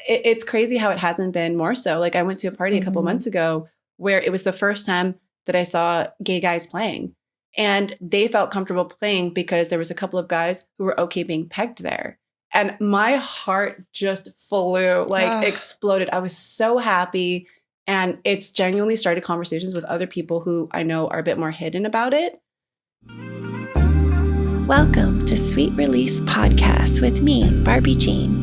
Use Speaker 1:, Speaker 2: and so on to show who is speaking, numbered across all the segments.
Speaker 1: it's crazy how it hasn't been more so. Like I went to a party a couple months ago where it was the first time that I saw gay guys playing, and they felt comfortable playing because there was a couple of guys who were okay being pegged there. And my heart just flew, like exploded. I was so happy. And it's genuinely started conversations with other people who I know are a bit more hidden about it.
Speaker 2: Welcome to Sweet Release Podcast with me, Barbie Jean.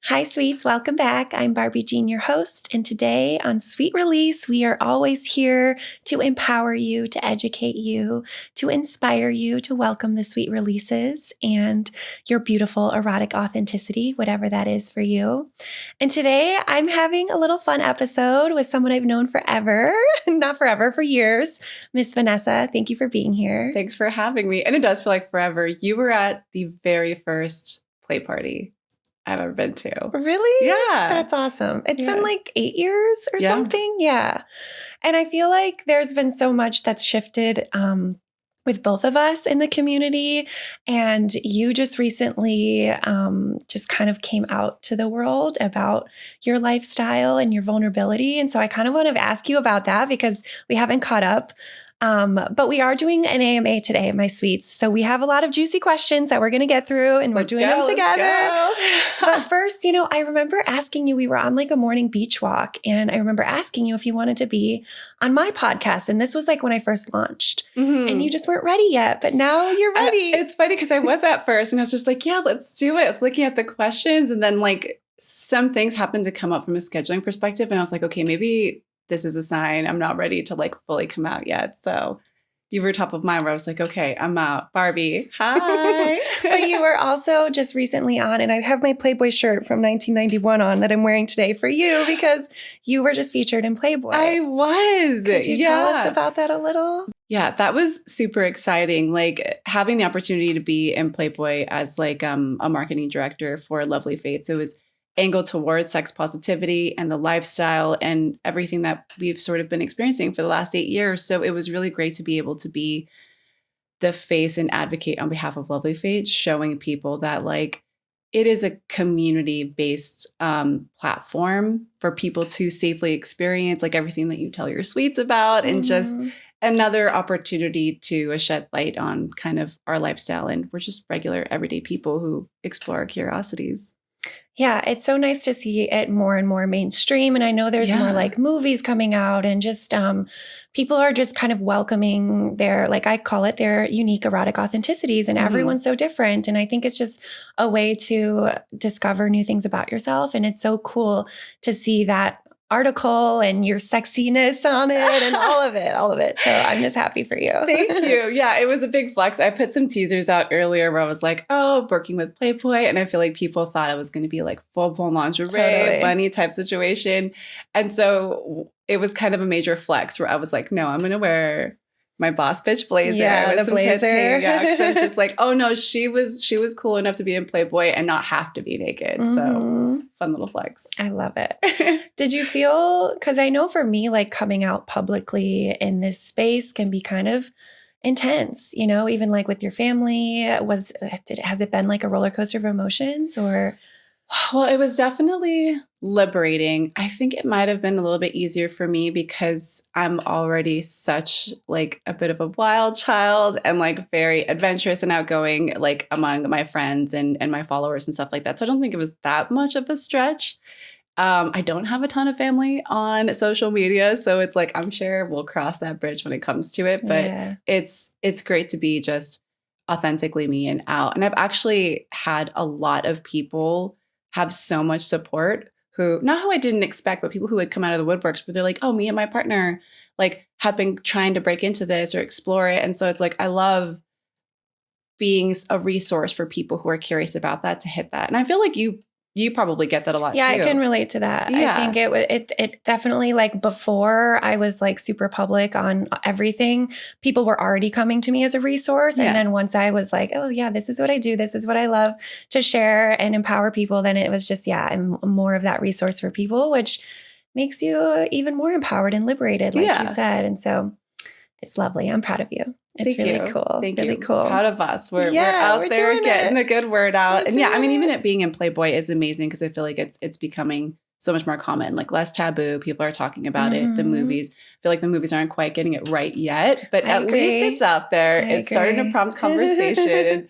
Speaker 2: Hi, sweets. Welcome back. I'm Barbie Jean, your host. And today on Sweet Release, we are always here to empower you, to educate you, to inspire you, to welcome the sweet releases and your beautiful erotic authenticity, whatever that is for you. And today I'm having a little fun episode with someone I've known forever, not forever, for years, Miss Vanessa. Thank you for being here.
Speaker 1: Thanks for having me. And it does feel like forever. You were at the very first play party I've ever been to.
Speaker 2: Really?
Speaker 1: Yeah.
Speaker 2: That's awesome. It's been like 8 years or something. Yeah. And I feel like there's been so much that's shifted with both of us in the community. And you just recently just kind of came out to the world about your lifestyle and your vulnerability. And so I kind of want to ask you about that because we haven't caught up. But we are doing an AMA today, my sweets. So we have a lot of juicy questions that we're going to get through and we're doing them together. But first, I remember asking you, we were on like a morning beach walk and I remember asking you if you wanted to be on my podcast. And this was like when I first launched and you just weren't ready yet, but now you're ready.
Speaker 1: It's funny because I was at first and I was just like, yeah, let's do it. I was looking at the questions and then like some things happened to come up from a scheduling perspective. And I was like, okay, maybe this is a sign I'm not ready to like fully come out yet. So you were top of mind where I was like, okay, I'm out. Barbie, hi.
Speaker 2: But you were also just recently on, and I have my Playboy shirt from 1991 on that I'm wearing today for you because you were just featured in Playboy.
Speaker 1: I was.
Speaker 2: Could you tell us about that a little?
Speaker 1: Yeah, that was super exciting. Like having the opportunity to be in Playboy as like a marketing director for Lovely Fates. It was angled towards sex positivity and the lifestyle and everything that we've sort of been experiencing for the last 8 years. So it was really great to be able to be the face and advocate on behalf of Lovely Fates, showing people that like it is a community-based platform for people to safely experience like everything that you tell your sweets about and just another opportunity to shed light on kind of our lifestyle. And we're just regular everyday people who explore our curiosities.
Speaker 2: Yeah, it's so nice to see it more and more mainstream. And I know there's more like movies coming out and just people are just kind of welcoming their, like I call it, their unique erotic authenticities. And everyone's so different. And I think it's just a way to discover new things about yourself. And it's so cool to see that article and your sexiness on it and all of it. So I'm just happy for you.
Speaker 1: Thank you. Yeah, it was a big flex. I put some teasers out earlier where I was like, oh, working with Playboy. And I feel like people thought it was going to be like full-blown lingerie, bunny type situation. And so it was kind of a major flex where I was like, no, I'm going to wear my boss bitch blazer.
Speaker 2: Yeah, the blazer.
Speaker 1: Yeah, because I'm just like, oh no, she was cool enough to be in Playboy and not have to be naked. So fun little flex.
Speaker 2: I love it. Did you feel, because I know for me, like coming out publicly in this space can be kind of intense, even like with your family. Has it been like a roller coaster of emotions or?
Speaker 1: Well, it was definitely liberating. I think it might have been a little bit easier for me because I'm already such like a bit of a wild child and like very adventurous and outgoing like among my friends and my followers and stuff like that. So I don't think it was that much of a stretch. I don't have a ton of family on social media. So it's like, I'm sure we'll cross that bridge when it comes to it. But it's great to be just authentically me and out. And I've actually had a lot of people have so much support not who I didn't expect, but people who had come out of the woodworks, but they're like, oh, me and my partner like have been trying to break into this or explore it. And so it's like, I love being a resource for people who are curious about that to hit that. And I feel like you probably get that a lot too.
Speaker 2: Yeah, I can relate to that. Yeah. I think it definitely like before I was like super public on everything, people were already coming to me as a resource. And then once I was like, oh yeah, this is what I do. This is what I love to share and empower people. Then it was just, I'm more of that resource for people, which makes you even more empowered and liberated, like you said. And so it's lovely. I'm proud of you. It's really cool.
Speaker 1: Thank
Speaker 2: really
Speaker 1: you.
Speaker 2: cool.
Speaker 1: Proud of us. We're out there getting the good word out. And yeah, I mean, even it being in Playboy is amazing because I feel like it's becoming so much more common, like less taboo. People are talking about it. The movies, I feel like the movies aren't quite getting it right yet, but at least it's out there. It's starting to prompt conversation. And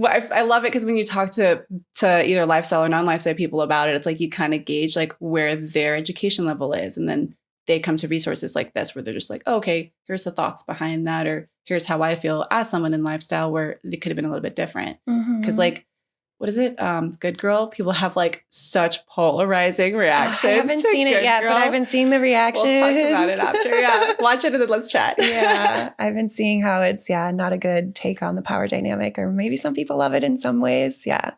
Speaker 1: I love it because when you talk to either lifestyle or non-lifestyle people about it, it's like you kind of gauge like where their education level is. And then they come to resources like this where they're just like, oh, okay, here's the thoughts behind that. Or here's how I feel as someone in lifestyle where they could have been a little bit different. Because like, what is it? Good Girl? People have like such polarizing reactions.
Speaker 2: I haven't seen it yet, but I've been seeing the reactions.
Speaker 1: We'll talk about it after. Yeah. Watch it and then let's chat.
Speaker 2: Yeah. I've been seeing how it's, not a good take on the power dynamic, or maybe some people love it in some ways. Yeah.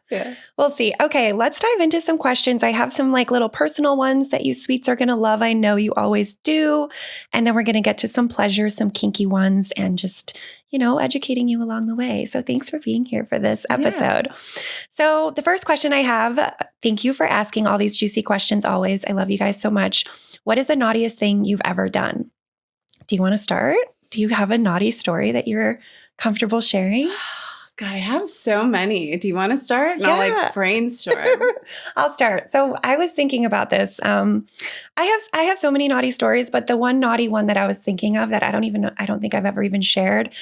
Speaker 2: We'll see. Okay. Let's dive into some questions. I have some like little personal ones that you sweets are going to love. I know you always do. And then we're going to get to some pleasures, some kinky ones, and just, educating you along the way. So thanks for being here for this episode. Yeah. So the first question I have, thank you for asking all these juicy questions always. I love you guys so much. What is the naughtiest thing you've ever done? Do you want to start? Do you have a naughty story that you're comfortable sharing?
Speaker 1: God, I have so many. Do you want to start? And I'll like brainstorm.
Speaker 2: I'll start. So I was thinking about this. I have so many naughty stories, but the one naughty one that I was thinking of that I don't think I've ever even shared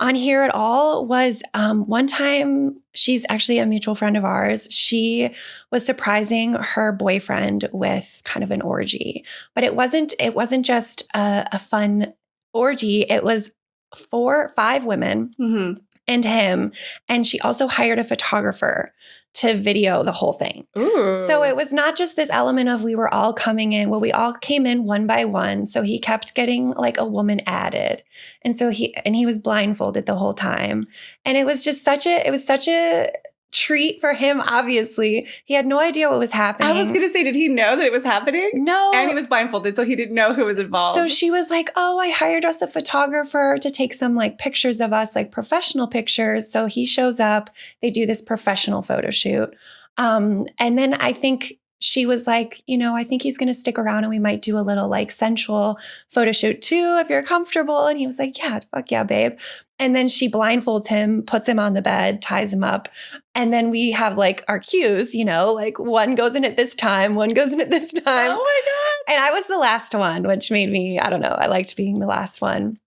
Speaker 2: on here at all was one time, she's actually a mutual friend of ours. She was surprising her boyfriend with kind of an orgy, but it wasn't just a fun orgy. It was 5 women and him. And she also hired a photographer to video the whole thing.
Speaker 1: Ooh.
Speaker 2: So it was not just this element of we were all coming in. Well, we all came in one by one. So he kept getting like a woman added. And so he was blindfolded the whole time. And it was just such a treat for him, obviously. He had no idea what was happening.
Speaker 1: I was going to say, did he know that it was happening?
Speaker 2: No.
Speaker 1: And he was blindfolded, so he didn't know who was involved.
Speaker 2: So she was like, oh, I hired us a photographer to take some like pictures of us, like professional pictures. So he shows up, they do this professional photo shoot. And then I think she was like, I think he's going to stick around and we might do a little like sensual photo shoot too, if you're comfortable. And he was like, yeah, fuck yeah, babe. And then she blindfolds him, puts him on the bed, ties him up. And then we have like our cues, like one goes in at this time, one goes in at this time.
Speaker 1: Oh my God.
Speaker 2: And I was the last one, which made me, I don't know, I liked being the last one.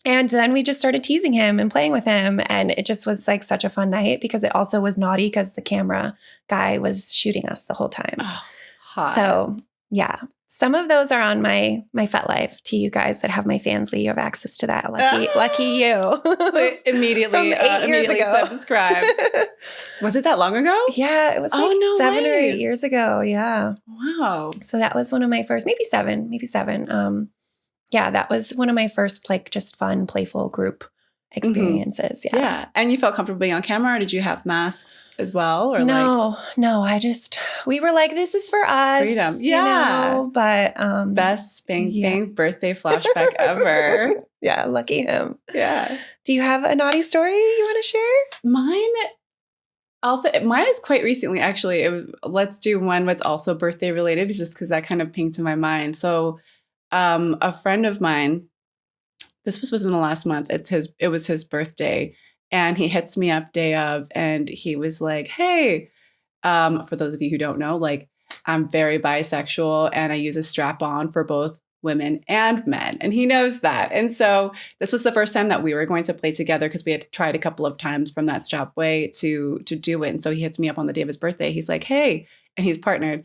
Speaker 2: And then we just started teasing him and playing with him. And it just was like such a fun night because it also was naughty because the camera guy was shooting us the whole time.
Speaker 1: Oh, hot.
Speaker 2: So yeah, some of those are on my FetLife. To you guys that have my Fansly, you have access to that. Lucky you.
Speaker 1: Immediately,
Speaker 2: From 8 years ago.
Speaker 1: Subscribe. Was it that long ago?
Speaker 2: Yeah, it was like 7 or 8 years ago. Yeah.
Speaker 1: Wow.
Speaker 2: So that was one of my first, maybe seven. Yeah, that was one of my first like just fun, playful group experiences.
Speaker 1: Mm-hmm. Yeah. And you felt comfortable being on camera, or did you have masks as well? Or
Speaker 2: no, we were like, this is for us.
Speaker 1: Freedom. Yeah.
Speaker 2: But
Speaker 1: best bang birthday flashback ever.
Speaker 2: Yeah, lucky him.
Speaker 1: Yeah.
Speaker 2: Do you have a naughty story you want to share?
Speaker 1: Mine is quite recently, actually. Let's do one that's also birthday related, just because that kind of pinged to my mind. So a friend of mine, this was within the last month. It was his birthday, and he hits me up day of, and he was like, "Hey, for those of you who don't know, like I'm very bisexual, and I use a strap-on for both women and men," and he knows that. And so this was the first time that we were going to play together because we had tried a couple of times from that strap-way to do it. And so he hits me up on the day of his birthday. He's like, "Hey," and he's partnered.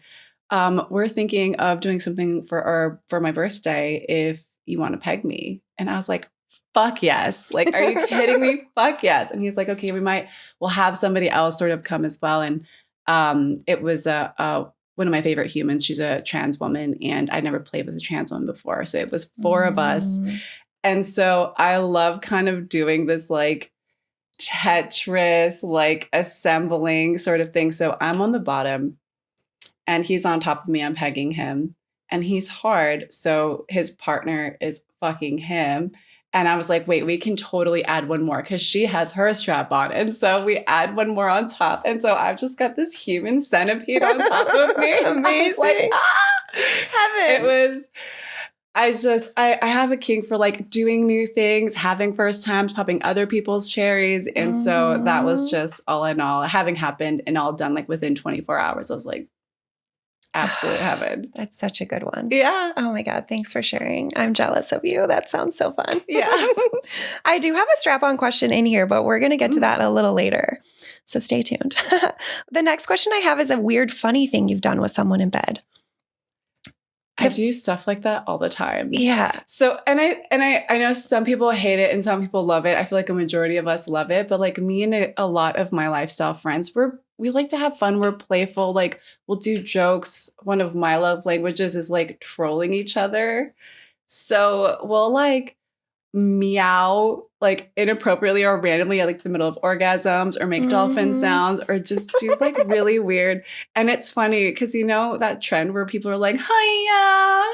Speaker 1: We're thinking of doing something for my birthday if you want to peg me. And I was like, fuck yes. Like, are you kidding me? Fuck yes. And he's like, okay, we'll have somebody else sort of come as well. And it was one of my favorite humans. She's a trans woman, and I never played with a trans woman before. So it was 4 of us. And so I love kind of doing this like Tetris, like assembling sort of thing. So I'm on the bottom, and he's on top of me. I'm pegging him, and he's hard. So his partner is fucking him. And I was like, wait, we can totally add one more because she has her strap on. And so we add one more on top. And so I've just got this human centipede on top of me.
Speaker 2: Amazing.
Speaker 1: I was like, heaven. I have a kink for like doing new things, having first times, popping other people's cherries. And so that was just all in all having happened and all done like within 24 hours. I was like, absolute heaven.
Speaker 2: That's such a good one.
Speaker 1: Yeah.
Speaker 2: Oh my God. Thanks for sharing. I'm jealous of you. That sounds so fun.
Speaker 1: Yeah.
Speaker 2: I do have a strap-on question in here, but we're going to get to that a little later. So stay tuned. The next question I have is a weird, funny thing you've done with someone in bed.
Speaker 1: I do stuff like that all the time.
Speaker 2: Yeah.
Speaker 1: So, and I know some people hate it and some people love it. I feel like a majority of us love it, but like me and a lot of my lifestyle friends, we like to have fun. We're playful. Like we'll do jokes. One of my love languages is like trolling each other. So we'll like meow like inappropriately or randomly at like the middle of orgasms or make dolphin sounds or just do like really weird. And it's funny because you know that trend where people are like, hiya.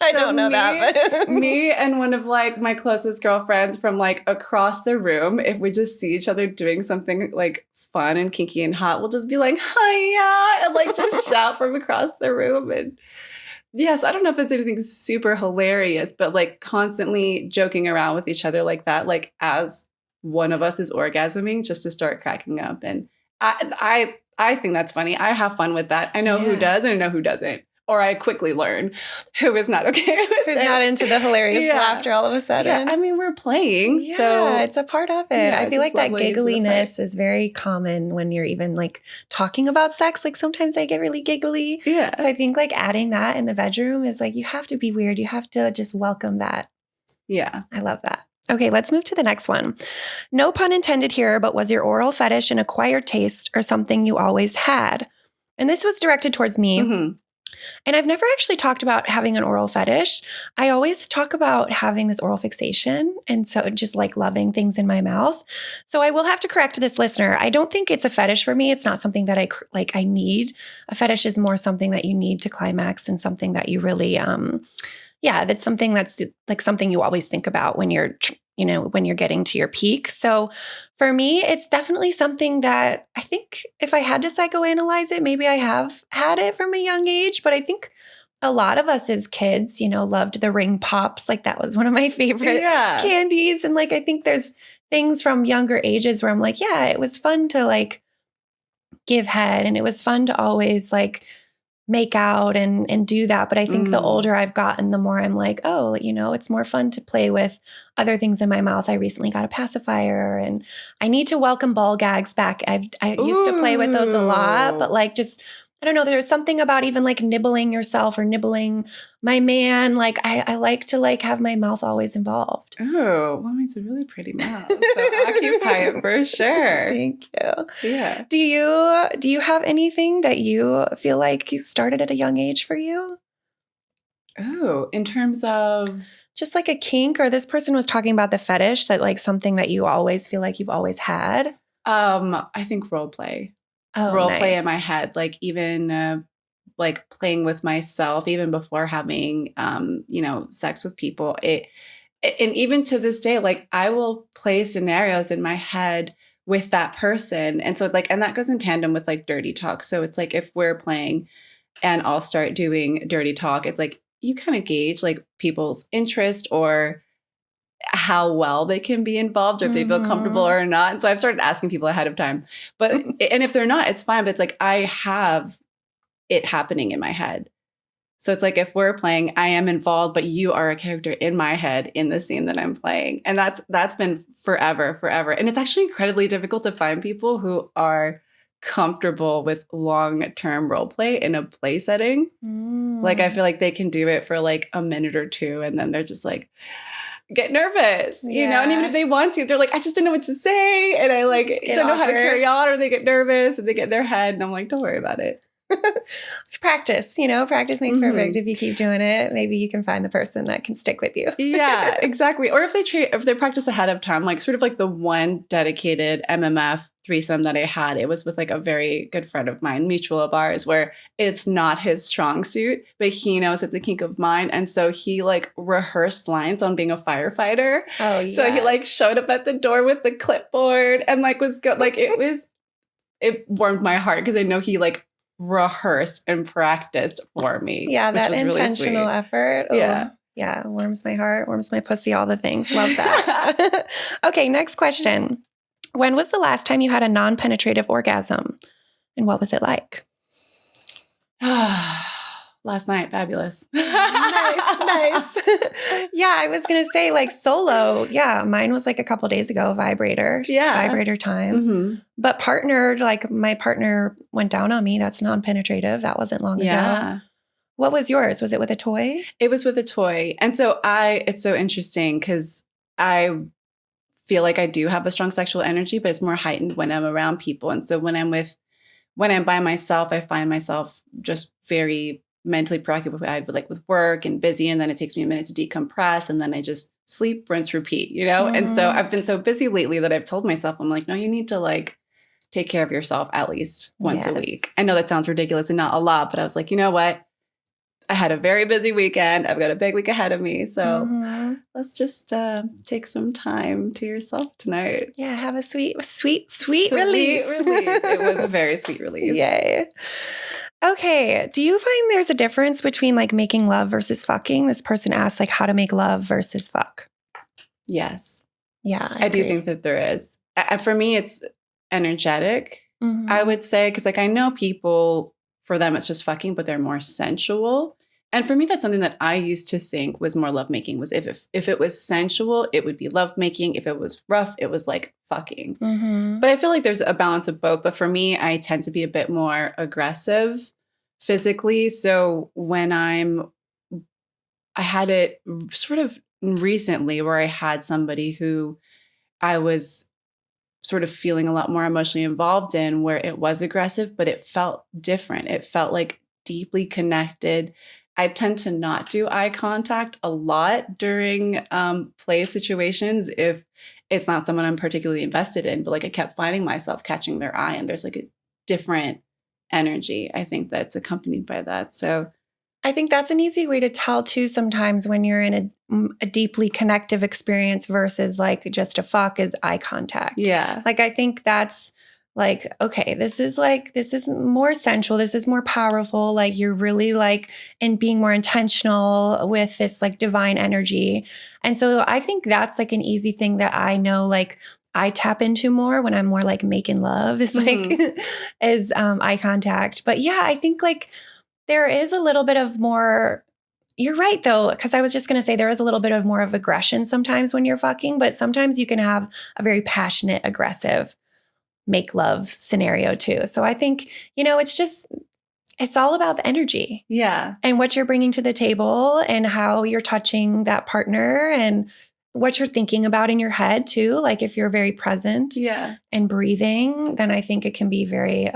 Speaker 2: I don't know that, but
Speaker 1: me and one of like my closest girlfriends from like across the room, if we just see each other doing something like fun and kinky and hot, we'll just be like, hiya, and like just shout from across the room. And yes, I don't know if it's anything super hilarious, but like constantly joking around with each other like that, like as one of us is orgasming just to start cracking up. And I think that's funny. I have fun with that. I know who does and I know who doesn't. Or I quickly learn who is not okay with
Speaker 2: Who's not into the hilarious laughter all of a sudden.
Speaker 1: Yeah, I mean, we're playing.
Speaker 2: Yeah,
Speaker 1: so
Speaker 2: it's a part of it. I feel like that giggliness is very common when you're even like talking about sex. Like sometimes I get really giggly.
Speaker 1: Yeah.
Speaker 2: So I think like adding that in the bedroom is like, you have to be weird. You have to just welcome that.
Speaker 1: Yeah.
Speaker 2: I love that. Okay, let's move to the next one. No pun intended here, but was your oral fetish an acquired taste or something you always had? And this was directed towards me.
Speaker 1: Mm-hmm.
Speaker 2: And I've never actually talked about having an oral fetish. I always talk about having this oral fixation. And so just like loving things in my mouth. So I will have to correct this listener. I don't think it's a fetish for me. It's not something that I need. A fetish is more something that you need to climax and something that you really, that's something that's like something you always think about when you're getting to your peak. So for me, it's definitely something that I think if I had to psychoanalyze it, maybe I have had it from a young age, but I think a lot of us as kids, loved the ring pops. Like that was one of my favorite candies. And like, I think there's things from younger ages where I'm like, yeah, it was fun to like give head and it was fun to always like make out and do that. But I think the older I've gotten, the more I'm like, oh, it's more fun to play with other things in my mouth. I recently got a pacifier and I need to welcome ball gags back. I used to play with those a lot, but like just, I don't know, there's something about even like nibbling yourself or nibbling my man. Like I like to like have my mouth always involved.
Speaker 1: Oh, well, it's a really pretty mouth. So occupy it for sure.
Speaker 2: Thank you.
Speaker 1: Yeah.
Speaker 2: Do you have anything that you feel like you started at a young age for you?
Speaker 1: Oh, in terms of
Speaker 2: just like a kink, or this person was talking about the fetish, that like something that you always feel like you've always had?
Speaker 1: I think roleplay.
Speaker 2: Oh,
Speaker 1: roleplay
Speaker 2: nice.
Speaker 1: in my head, like even like playing with myself, even before having sex with people. And even to this day, like I will play scenarios in my head with that person, and so like, and that goes in tandem with like dirty talk. So it's like if we're playing, and I'll start doing dirty talk, it's like you kind of gauge like people's interest or how well they can be involved or if they feel comfortable or not. And so I've started asking people ahead of time. But and if they're not, it's fine. But it's like I have it happening in my head. So it's like if we're playing, I am involved, but you are a character in my head in the scene that I'm playing. And that's been forever. And it's actually incredibly difficult to find people who are comfortable with long-term role play in a play setting. Like I feel like they can do it for like a minute or two and then they're just like get nervous, and even if they want to, they're like, I just don't know what to say. And I like don't know how to carry on, or they get nervous and they get in their head. And I'm like, don't worry about it.
Speaker 2: Practice, practice makes perfect. If you keep doing it, maybe you can find the person that can stick with you.
Speaker 1: Yeah, exactly. Or if they practice ahead of time, like sort of like the one dedicated MMF threesome that I had, it was with like a very good friend of mine, mutual of ours, where it's not his strong suit, but he knows it's a kink of mine. And so he like rehearsed lines on being a firefighter.
Speaker 2: Oh, yes.
Speaker 1: So he like showed up at the door with the clipboard and like it warmed my heart because I know he like rehearsed and practiced for me.
Speaker 2: Yeah, that intentional effort.
Speaker 1: Yeah.
Speaker 2: Yeah. Warms my heart, warms my pussy, all the things. Love that. Okay. Next question. When was the last time you had a non-penetrative orgasm? And what was it like?
Speaker 1: Last night, fabulous.
Speaker 2: Nice. Yeah, I was going to say like solo. Yeah, mine was like a couple days ago, vibrator.
Speaker 1: Yeah.
Speaker 2: Vibrator time.
Speaker 1: Mm-hmm.
Speaker 2: But partnered, like my partner went down on me. That's non-penetrative. That wasn't long ago. What was yours? Was it with a toy?
Speaker 1: It was with a toy. And so it's so interesting because I feel like I do have a strong sexual energy, but it's more heightened when I'm around people. And so when I'm by myself, I find myself just very mentally preoccupied with work and busy. And then it takes me a minute to decompress. And then I just sleep, rinse, repeat, Mm-hmm. And so I've been so busy lately that I've told myself, I'm like, no, you need to like take care of yourself at least once a week. I know that sounds ridiculous and not a lot, but I was like, you know what? I had a very busy weekend. I've got a big week ahead of me. So let's just take some time to yourself tonight.
Speaker 2: Yeah, have a sweet release.
Speaker 1: It was a very sweet release.
Speaker 2: Yay. Okay. Do you find there's a difference between like making love versus fucking? This person asked like how to make love versus fuck.
Speaker 1: Yes.
Speaker 2: Yeah.
Speaker 1: I do think that there is. For me, it's energetic, I would say, because like I know people, for them, it's just fucking, but they're more sensual. And for me, that's something that I used to think was more lovemaking, was if it was sensual, it would be lovemaking. If it was rough, it was like fucking. But I feel like there's a balance of both. But for me, I tend to be a bit more aggressive physically. So when I had it sort of recently where I had somebody who I was sort of feeling a lot more emotionally involved in, where it was aggressive, but it felt different. It felt like deeply connected. I tend to not do eye contact a lot during play situations if it's not someone I'm particularly invested in, but like I kept finding myself catching their eye, and there's like a different energy, I think, that's accompanied by that. So
Speaker 2: I think that's an easy way to tell too sometimes when you're in a deeply connective experience versus like just a fuck is eye contact.
Speaker 1: Yeah.
Speaker 2: Like I think that's like, okay, this is more sensual. This is more powerful. Like you're really like in being more intentional with this like divine energy. And so I think that's like an easy thing that I know like I tap into more when I'm more like making love is like is eye contact. But yeah, I think like there is a little bit of more, you're right though, because I was just going to say there is a little bit of more of aggression sometimes when you're fucking, but sometimes you can have a very passionate, aggressive make love scenario too. So I think, it's all about the energy.
Speaker 1: Yeah.
Speaker 2: And what you're bringing to the table and how you're touching that partner and what you're thinking about in your head too. Like if you're very present and breathing, then I think it can be very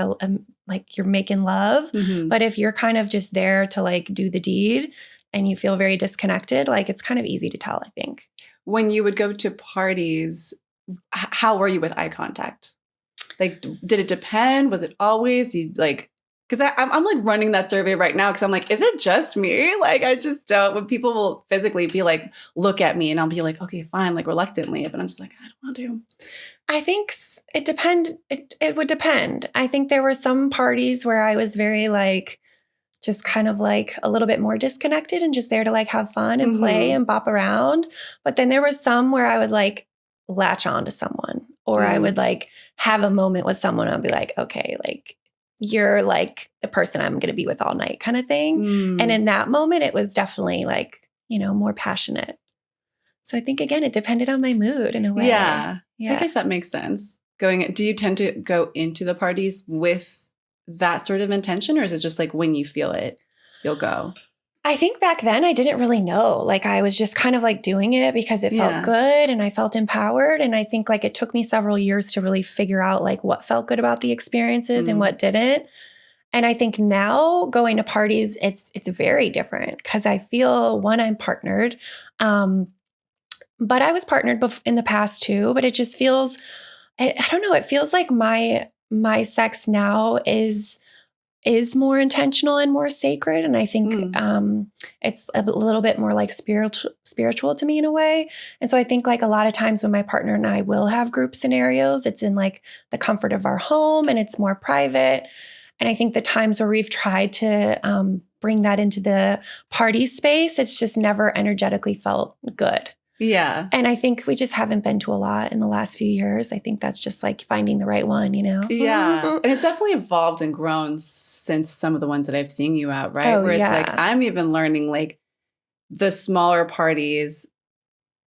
Speaker 2: like you're making love. But if you're kind of just there to like do the deed and you feel very disconnected, like it's kind of easy to tell, I think.
Speaker 1: When you would go to parties, how were you with eye contact? Like, did it depend? Was it always you like? Because I'm like running that survey right now because I'm like, is it just me? Like, I just don't. When people will physically be like, look at me, and I'll be like, okay, fine, like reluctantly, but I'm just like, I don't want to.
Speaker 2: I think it depend. It would depend. I think there were some parties where I was very like, just kind of like a little bit more disconnected and just there to like have fun and play and bop around. But then there was some where I would like latch on to someone or I would like have a moment with someone and I'd be like, okay, like you're like the person I'm going to be with all night kind of thing. And in that moment, it was definitely like, more passionate. So I think, again, it depended on my mood in a way.
Speaker 1: Yeah. I guess that makes sense. Do you tend to go into the parties with that sort of intention, or is it just like when you feel it, you'll go?
Speaker 2: I think back then I didn't really know. Like I was just kind of like doing it because it felt good and I felt empowered. And I think like it took me several years to really figure out like what felt good about the experiences and what didn't. And I think now going to parties, it's very different because I feel I'm partnered. But I was partnered in the past too, but it just feels, I don't know, it feels like my sex now is more intentional and more sacred. And I think it's a little bit more like spiritual to me in a way. And so I think like a lot of times when my partner and I will have group scenarios, it's in like the comfort of our home and it's more private. And I think the times where we've tried to bring that into the party space, it's just never energetically felt good.
Speaker 1: Yeah.
Speaker 2: And I think we just haven't been to a lot in the last few years. I think that's just like finding the right one, you know?
Speaker 1: Yeah. And it's definitely evolved and grown since some of the ones that I've seen you at, right?
Speaker 2: Oh,
Speaker 1: Where it's
Speaker 2: yeah.
Speaker 1: like, I'm even learning like the smaller parties,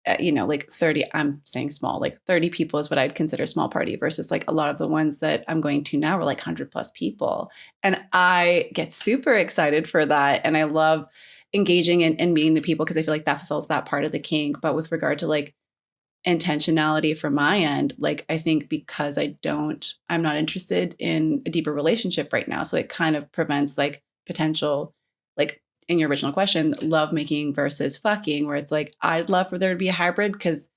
Speaker 1: like 30, I'm saying small, like 30 people is what I'd consider small party versus like a lot of the ones that I'm going to now are like 100+ people. And I get super excited for that. And I love engaging and meeting the people because I feel like that fulfills that part of the kink. But with regard to like intentionality from my end, like I think because I'm not interested in a deeper relationship right now. So it kind of prevents like potential, like in your original question, love making versus fucking, where it's like, I'd love for there to be a hybrid because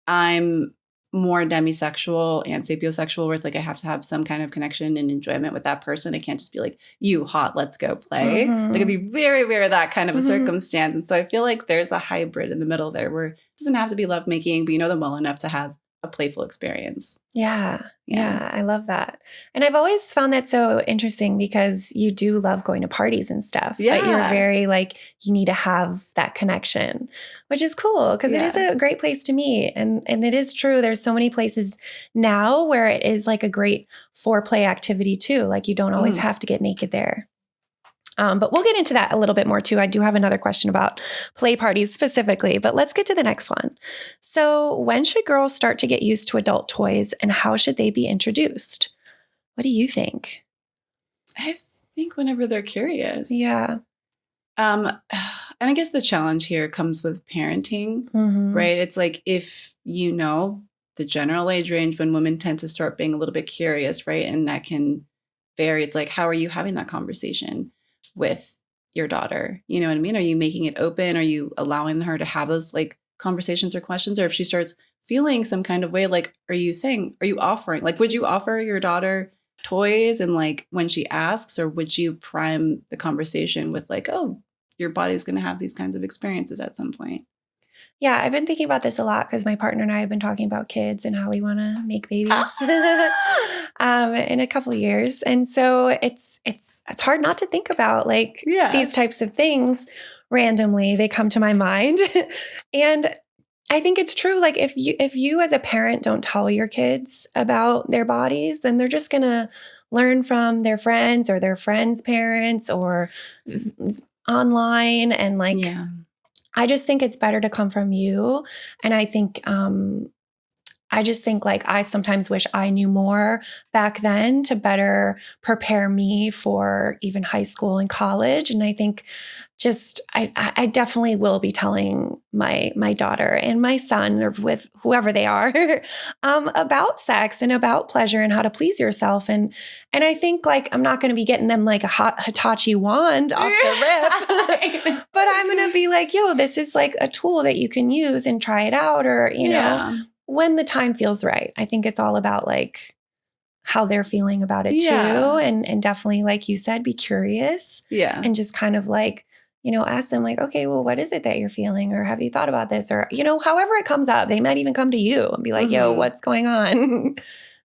Speaker 1: I'm more demisexual and sapiosexual, where it's like I have to have some kind of connection and enjoyment with that person. It can't just be like, you hot, let's go play.
Speaker 2: Mm-hmm.
Speaker 1: Like it'd be very rare that kind of a
Speaker 2: Mm-hmm.
Speaker 1: circumstance. And so I feel like there's a hybrid in the middle there where it doesn't have to be lovemaking, but you know them well enough to have a playful experience.
Speaker 2: Yeah. I love that. And I've always found that so interesting because you do love going to parties and stuff.
Speaker 1: Yeah.
Speaker 2: But you're very like, you need to have that connection, which is cool because it is a great place to meet. And it is true. There's so many places now where it is like a great foreplay activity too. Like you don't always have to get naked there. But we'll get into that a little bit more too. I do have another question about play parties specifically, but let's get to the next one. So when should girls start to get used to adult toys and how should they be introduced? What do you think?
Speaker 1: I think whenever they're curious.
Speaker 2: Yeah.
Speaker 1: And I guess the challenge here comes with parenting, right? It's like if you know the general age range when women tend to start being a little bit curious, right? And that can vary. It's like, how are you having that conversation with your daughter? You know what I mean? Are you making it open? Are you allowing her to have those like conversations or questions? Or if she starts feeling some kind of way, like, are you offering, like, would you offer your daughter toys and like when she asks, or would you prime the conversation with like, oh, your body's going to have these kinds of experiences at some point?
Speaker 2: Yeah, I've been thinking about this a lot because my partner and I have been talking about kids and how we want to make babies in a couple of years. And so it's hard not to think about like these types of things randomly. They come to my mind. And I think it's true. Like if you as a parent don't tell your kids about their bodies, then they're just going to learn from their friends or their friends' parents or online. And like, I just think it's better to come from you. And I think, I just think like I sometimes wish I knew more back then to better prepare me for even high school and college. And I think just, I definitely will be telling my daughter and my son or with whoever they are about sex and about pleasure and how to please yourself. And I think like, I'm not going to be getting them like a hot Hitachi wand off the rip, but I'm going to be like, yo, this is like a tool that you can use and try it out. Or, you know, when the time feels right. I think it's all about like how they're feeling about it too. And definitely, like you said, be curious. Yeah. And just kind of like, you know, ask them like, okay, well, what is it that you're feeling? Or have you thought about this? Or, you know, however it comes up, they might even come to you and be like, yo, what's going on?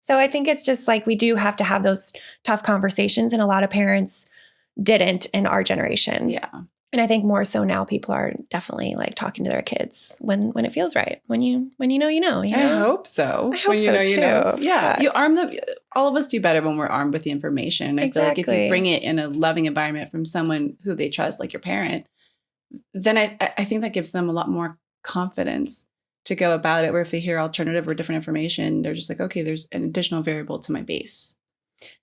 Speaker 2: So I think it's just like, we do have to have those tough conversations. And a lot of parents didn't in our generation. Yeah. And I think more so now people are definitely like talking to their kids when it feels right. When you know, you know.
Speaker 1: I hope so.
Speaker 2: I hope so too.
Speaker 1: You know. Yeah. You arm them. All of us do better when we're armed with the information. And I feel like if you bring it in a loving environment from someone who they trust, like your parent, then I think that gives them a lot more confidence to go about it. Where if they hear alternative or different information, they're just like, okay, there's an additional variable to my base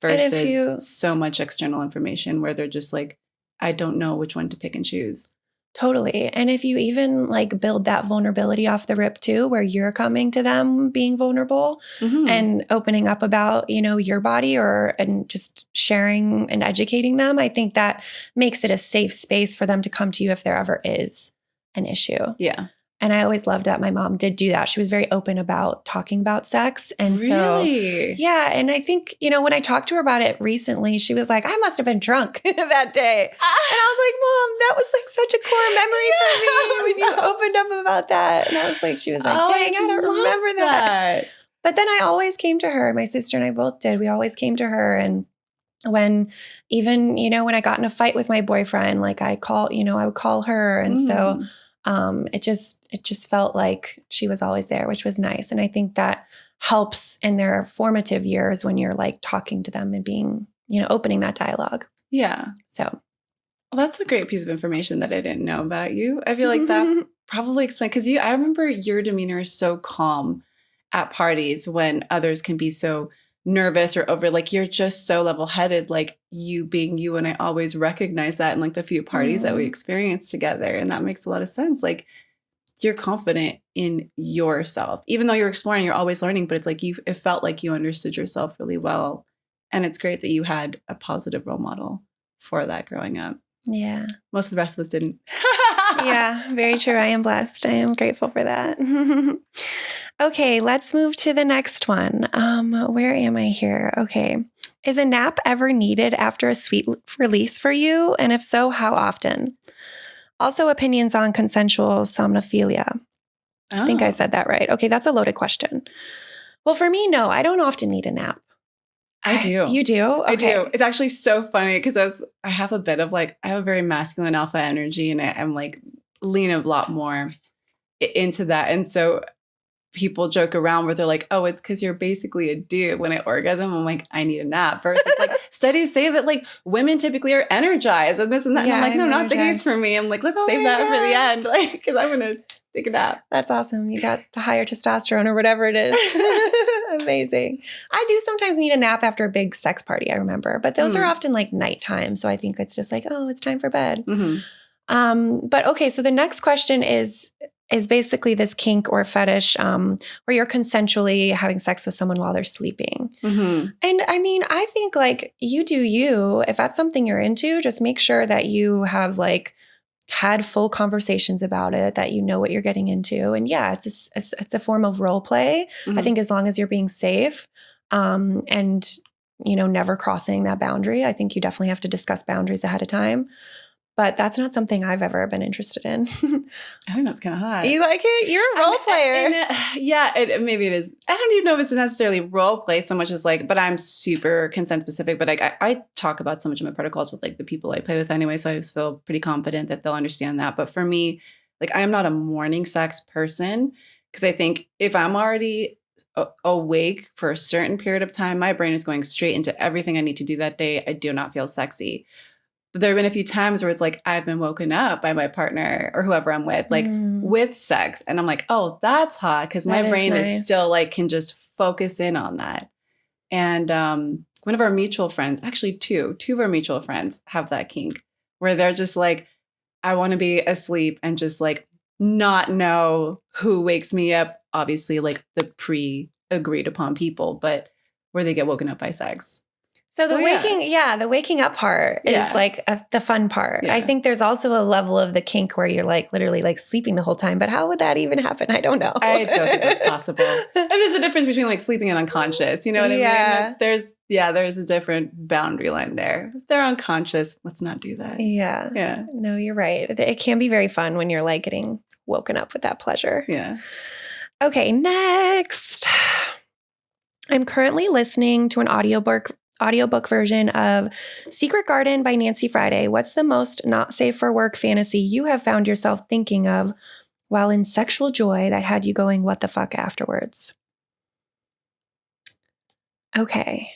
Speaker 1: versus so much external information where they're just like, I don't know which one to pick and choose.
Speaker 2: Totally. And if you even like build that vulnerability off the rip too, where you're coming to them being vulnerable and opening up about, you know, your body and just sharing and educating them, I think that makes it a safe space for them to come to you if there ever is an issue. Yeah. And I always loved that my mom did do that. She was very open about talking about sex. And
Speaker 1: really?
Speaker 2: So, yeah. And I think, you know, when I talked to her about it recently, she was like, I must have been drunk that day. And I was like, Mom, that was like such a core memory for me when you opened up about that. And I was like, she was like, dang, I don't remember that. But then I always came to her. My sister and I both did. We always came to her and when even, when I got in a fight with my boyfriend, like I would call her. And so it just felt like she was always there, which was nice. And I think that helps in their formative years when you're like talking to them and being, opening that dialogue.
Speaker 1: Yeah.
Speaker 2: So.
Speaker 1: Well, that's a great piece of information that I didn't know about you. I feel like that probably explains, because I remember your demeanor is so calm at parties when others can be so nervous or over, like you're just so level-headed, like you being you. And I always recognize that in like the few parties that we experienced together. And that makes a lot of sense. Like you're confident in yourself, even though you're exploring, you're always learning, but it's like it felt like you understood yourself really well. And it's great that you had a positive role model for that growing up.
Speaker 2: Yeah.
Speaker 1: Most of the rest of us didn't.
Speaker 2: Yeah, very true. I am blessed. I am grateful for that. Okay, let's move to the next one. Where am I here? Okay. Is a nap ever needed after a sweet release for you? And if so, how often? Also, opinions on consensual somnophilia. I think I said that right. Okay, that's a loaded question. Well, for me, no, I don't often need a nap.
Speaker 1: I do.
Speaker 2: You do? Okay.
Speaker 1: I do. It's actually so funny because I have a bit of like, I have a very masculine alpha energy and I'm like lean a lot more into that. And so people joke around where they're like, oh, it's because you're basically a dude. When I orgasm, I'm like, I need a nap. Versus like studies say that like women typically are energized and this and that.
Speaker 2: Yeah,
Speaker 1: and I'm like, no,
Speaker 2: I'm
Speaker 1: not the case for me. I'm like, let's save that for the end. Like, because I'm going to take a nap.
Speaker 2: That's awesome. You got the higher testosterone or whatever it is. Amazing. I do sometimes need a nap after a big sex party, I remember. But those are often like nighttime. So I think it's just like, oh, it's time for bed. But okay, so the next question is basically this kink or fetish where you're consensually having sex with someone while they're sleeping. And I mean, I think like you do you. If that's something you're into, just make sure that you have like had full conversations about it, that you know what you're getting into. And yeah, it's a form of role play. I think as long as you're being safe and, never crossing that boundary, I think you definitely have to discuss boundaries ahead of time. But that's not something I've ever been interested in.
Speaker 1: I think that's kind of hot.
Speaker 2: You like it? You're a role player.
Speaker 1: Yeah, maybe it is. I don't even know if it's necessarily role play so much as like, but I'm super consent specific. But like, I talk about so much of my protocols with like the people I play with anyway. So I just feel pretty confident that they'll understand that. But for me, like I am not a morning sex person because I think if I'm already awake for a certain period of time, my brain is going straight into everything I need to do that day. I do not feel sexy. But there have been a few times where it's like I've been woken up by my partner or whoever I'm with, like with sex. And I'm like, oh, that's hot. Because my brain is still like can just focus in on that. And one of our mutual friends, actually two of our mutual friends have that kink where they're just like, I want to be asleep and just like not know who wakes me up. Obviously, like the pre-agreed upon people, but where they get woken up by sex.
Speaker 2: So the waking up part is like the fun part. Yeah. I think there's also a level of the kink where you're like literally like sleeping the whole time. But how would that even happen? I don't know.
Speaker 1: I don't think that's possible. And there's a difference between like sleeping and unconscious. You know what I mean? There's a different boundary line there. If they're unconscious, let's not do that.
Speaker 2: Yeah.
Speaker 1: Yeah.
Speaker 2: No, you're right. It can be very fun when you're like getting woken up with that pleasure.
Speaker 1: Yeah.
Speaker 2: Okay, next. I'm currently listening to an audiobook version of Secret Garden by Nancy Friday. What's the most not safe for work fantasy you have found yourself thinking of while in sexual joy that had you going, what the fuck afterwards? Okay.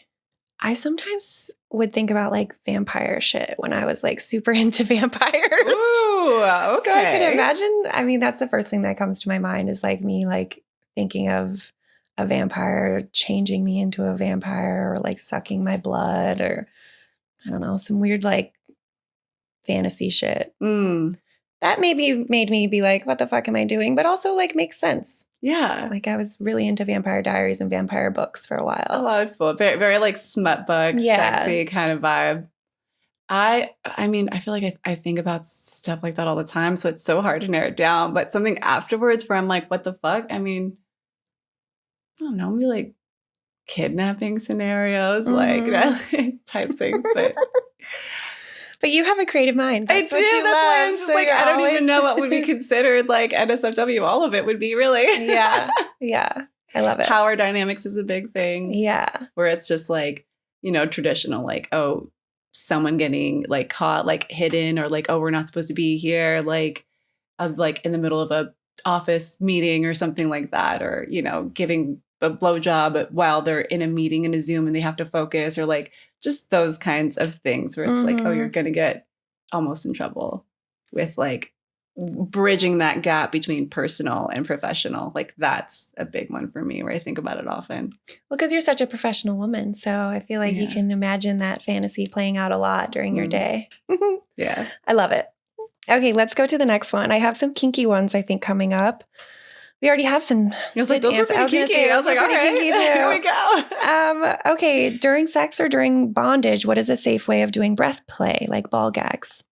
Speaker 2: I sometimes would think about like vampire shit when I was like super into vampires.
Speaker 1: Ooh, okay.
Speaker 2: So I can imagine, I mean, that's the first thing that comes to my mind is like me like thinking of a vampire changing me into a vampire or like sucking my blood or I don't know, some weird like fantasy shit. That maybe made me be like, what the fuck am I doing? But also like makes sense.
Speaker 1: Yeah.
Speaker 2: Like I was really into Vampire Diaries and vampire books for a while.
Speaker 1: A lot of people. Very, very like smut book, sexy kind of vibe. I mean, I feel like I think about stuff like that all the time. So it's so hard to narrow it down. But something afterwards where I'm like, what the fuck? I mean, I don't know, maybe like kidnapping scenarios, like type things.
Speaker 2: But you have a creative mind.
Speaker 1: That's what you love. Why I'm just so like, I don't even know what would be considered like NSFW. All of it would be really.
Speaker 2: Yeah. I love it.
Speaker 1: Power dynamics is a big thing.
Speaker 2: Yeah.
Speaker 1: Where it's just like, traditional, like, oh, someone getting like caught, like hidden, or like, oh, we're not supposed to be here, like of like in the middle of a office meeting or something like that, or, giving a blowjob while they're in a meeting in a Zoom and they have to focus, or like just those kinds of things where it's like, oh, you're going to get almost in trouble with like bridging that gap between personal and professional. Like that's a big one for me where I think about it often.
Speaker 2: Well, because you're such a professional woman. So I feel like you can imagine that fantasy playing out a lot during your day.
Speaker 1: Yeah.
Speaker 2: I love it. Okay, let's go to the next one. I have some kinky ones, I think, coming up. We already have some.
Speaker 1: I was like, those were pretty kinky. I was like, all right, here we go.
Speaker 2: Okay, during sex or during bondage, what is a safe way of doing breath play, like ball gags?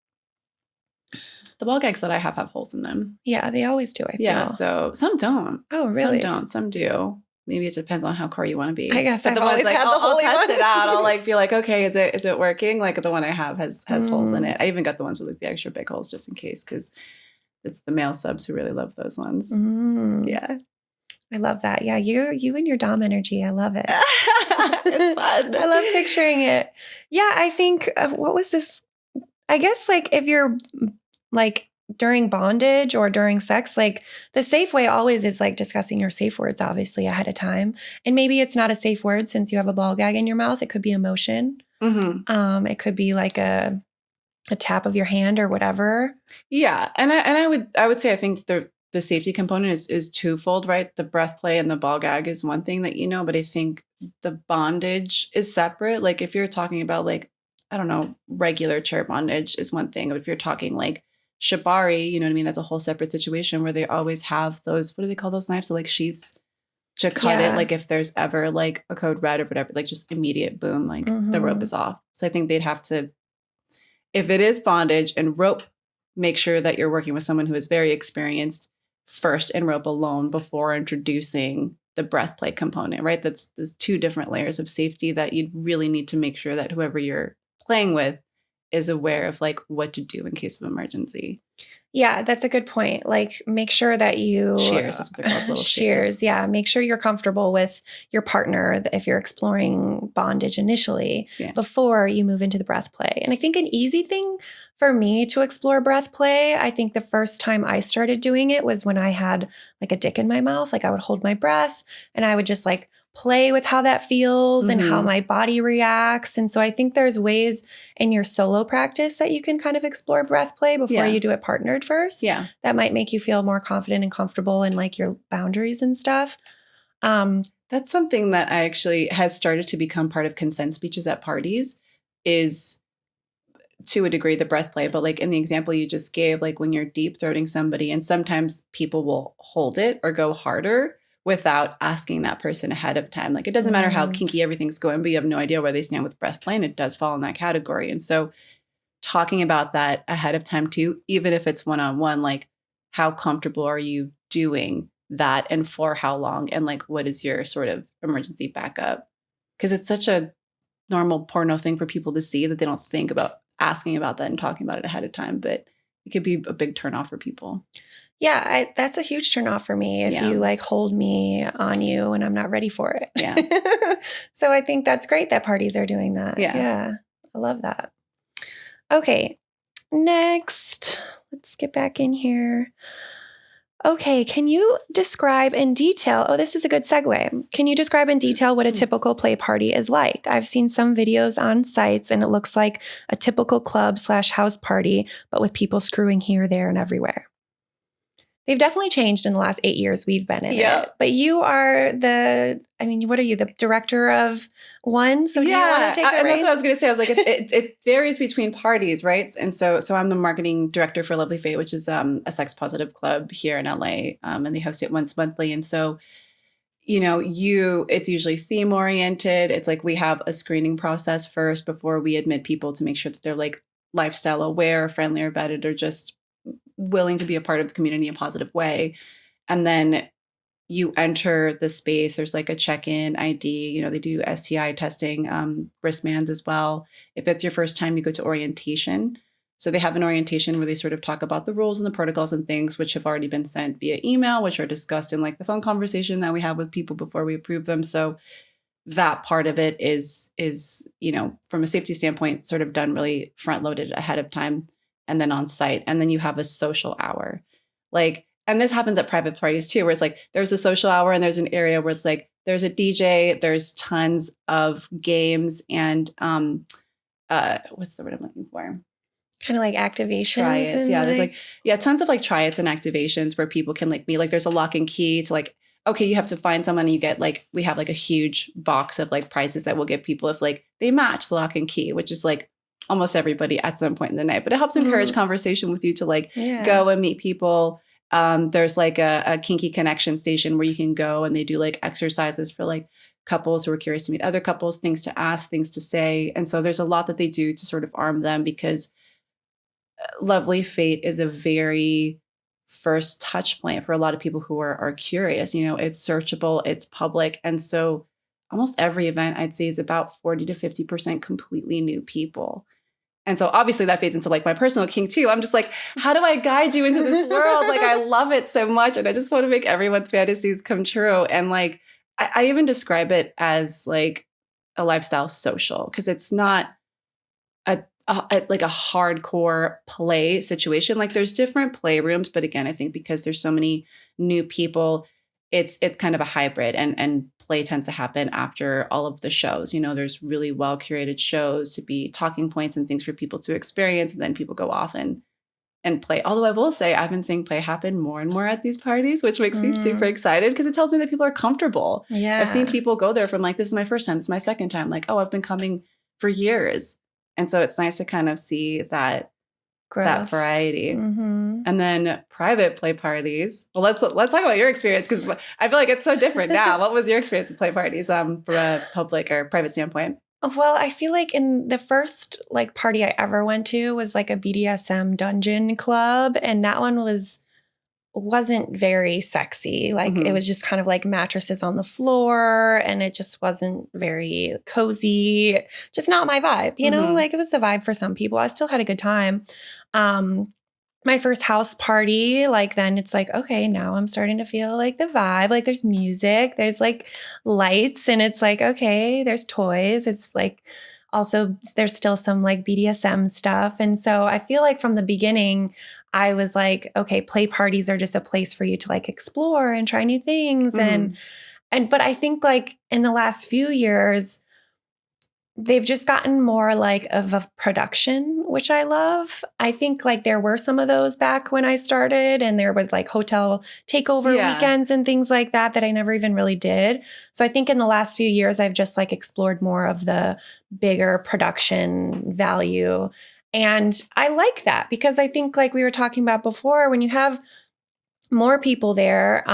Speaker 1: The ball gags that I have holes in them.
Speaker 2: Yeah, they always do, I feel.
Speaker 1: Yeah, so some don't.
Speaker 2: Oh, really?
Speaker 1: Some don't. Some do. Maybe it depends on how core you want to be.
Speaker 2: I guess
Speaker 1: but
Speaker 2: I've always had the holy
Speaker 1: I'll test
Speaker 2: ones.
Speaker 1: it out. I'll like be like, okay, is it working? Like the one I have has holes in it. I even got the ones with like the extra big holes just in case, because it's the male subs who really love those ones. Yeah.
Speaker 2: I love that. Yeah, you and your dom energy. I love it.
Speaker 1: It's fun.
Speaker 2: I love picturing it. Yeah, I think, what was this? I guess like if you're like during bondage or during sex, like the safe way always is like discussing your safe words, obviously, ahead of time. And maybe it's not a safe word since you have a ball gag in your mouth. It could be emotion. It could be like a tap of your hand or whatever.
Speaker 1: Yeah. And I would say I think the safety component is twofold, right? The breath play and the ball gag is one thing that but I think the bondage is separate. Like if you're talking about like, I don't know, regular chair bondage is one thing. But if you're talking like shibari, you know what I mean? That's a whole separate situation where they always have those, what do they call those knives? So like sheaths to cut it. Like if there's ever like a code red or whatever, like just immediate boom, like the rope is off. So I think they'd have to, if it is bondage and rope, make sure that you're working with someone who is very experienced first in rope alone before introducing the breath play component, right? There's two different layers of safety that you'd really need to make sure that whoever you're playing with is aware of like what to do in case of emergency.
Speaker 2: Yeah, that's a good point. Like make sure that you
Speaker 1: shears, that's what they're called, little shears.
Speaker 2: Yeah, make sure you're comfortable with your partner if you're exploring bondage initially before you move into the breath play. And I think an easy thing for me to explore breath play, I think the first time I started doing it was when I had like a dick in my mouth. Like I would hold my breath and I would just like play with how that feels and how my body reacts. And so I think there's ways in your solo practice that you can kind of explore breath play before you do it partnered first.
Speaker 1: Yeah.
Speaker 2: That might make you feel more confident and comfortable in like your boundaries and stuff.
Speaker 1: That's something that I actually has started to become part of consent speeches at parties is to a degree the breath play. But like in the example you just gave, like when you're deep throating somebody and sometimes people will hold it or go harder without asking that person ahead of time. Like it doesn't matter how kinky everything's going, but you have no idea where they stand with breath play, and it does fall in that category. And so talking about that ahead of time too, even if it's one-on-one, like how comfortable are you doing that and for how long? And like, what is your sort of emergency backup? Because it's such a normal porno thing for people to see that they don't think about asking about that and talking about it ahead of time. But it could be a big turnoff for people.
Speaker 2: Yeah, that's a huge turnoff for me if you like hold me on you and I'm not ready for it.
Speaker 1: Yeah.
Speaker 2: So I think that's great that parties are doing that. Yeah. I love that. Okay. Next, let's get back in here. Okay. Can you describe in detail? Oh, this is a good segue. Can you describe in detail what a typical play party is like? I've seen some videos on sites and it looks like a typical club/house party, but with people screwing here, there, and everywhere. They've definitely changed in the last 8 years we've been in it. But you are what are you, the director of one? So do you want to take the reins?
Speaker 1: That's what I was going to say. I was like, it varies between parties, right? And so I'm the marketing director for Lovely Fate, which is a sex positive club here in LA, and they host it once monthly. And so, it's usually theme oriented. It's like we have a screening process first before we admit people to make sure that they're like lifestyle aware, friendly, or vetted, or just willing to be a part of the community in a positive way. And then you enter the space. There's like a check-in ID. They do STI testing, wristbands as well. If it's your first time, you go to orientation. So they have an orientation where they sort of talk about the rules and the protocols and things which have already been sent via email, which are discussed in like the phone conversation that we have with people before we approve them. So that part of it is, from a safety standpoint, sort of done really front loaded ahead of time and then on site. And then you have a social hour. And this happens at private parties too, where it's like, there's a social hour and there's an area where it's like, there's a DJ, there's tons of games and, what's the word I'm looking for?
Speaker 2: Kind of like activations.
Speaker 1: Try-its. Yeah. There's tons of like try-its and activations where people can like meet. Like there's a lock and key to like, okay, you have to find someone and you get like, we have like a huge box of like prizes that we'll give people if like they match the lock and key, which is like almost everybody at some point in the night. But it helps encourage conversation with you to like go and meet people. There's like a kinky connection station where you can go and they do like exercises for like couples who are curious to meet other couples, things to ask, things to say. And so there's a lot that they do to sort of arm them because Lovely Fate is a very first touch point for a lot of people who are curious. It's searchable, it's public. And so almost every event I'd say is about 40 to 50% completely new people. And so obviously that fades into like my personal kink too. I'm just like, how do I guide you into this world? Like I love it so much. And I just want to make everyone's fantasies come true. And like, I even describe it as like a lifestyle social because it's not like a hardcore play situation. Like there's different playrooms, but again, I think because there's so many new people, it's kind of a hybrid and play tends to happen after all of the shows. There's really well curated shows to be talking points and things for people to experience. And then people go off and play. Although I will say I've been seeing play happen more and more at these parties, which makes me super excited because it tells me that people are comfortable. Yeah. I've seen people go there from like, this is my first time, this is my second time. Like, oh, I've been coming for years. And so it's nice to kind of see that growth. That variety. Mm-hmm. And then private play parties. Well, let's talk about your experience because I feel like it's so different now. What was your experience with play parties from a public or private standpoint?
Speaker 2: Well, I feel like in the first like party I ever went to was like a BDSM dungeon club. And that one wasn't very sexy. Like it was just kind of like mattresses on the floor and it just wasn't very cozy. Just not my vibe, like it was the vibe for some people. I still had a good time. My first house party, like then it's like, okay, now I'm starting to feel like the vibe. Like there's music, there's like lights and it's like, okay, there's toys. It's like also there's still some like BDSM stuff. And so I feel like from the beginning, I was like, okay, play parties are just a place for you to like explore and try new things. But I think like in the last few years, they've just gotten more like of a production, which I love. I think like there were some of those back when I started and there was like hotel takeover weekends and things like that I never even really did. So I think in the last few years, I've just like explored more of the bigger production value. And I like that because I think like we were talking about before, when you have more people there,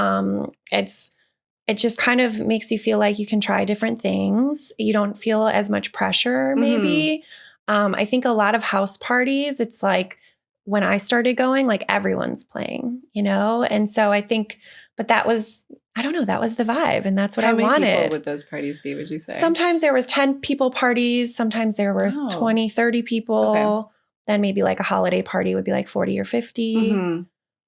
Speaker 2: it just kind of makes you feel like you can try different things. You don't feel as much pressure, maybe. I think a lot of house parties, it's like when I started going, like everyone's playing, And so I think, but that was, I don't know, that was the vibe. And that's what I wanted.
Speaker 1: How many people would those parties be, would you say?
Speaker 2: Sometimes there was 10 people parties. Sometimes there were 20, 30 people. Okay. Then maybe like a holiday party would be like 40 or 50.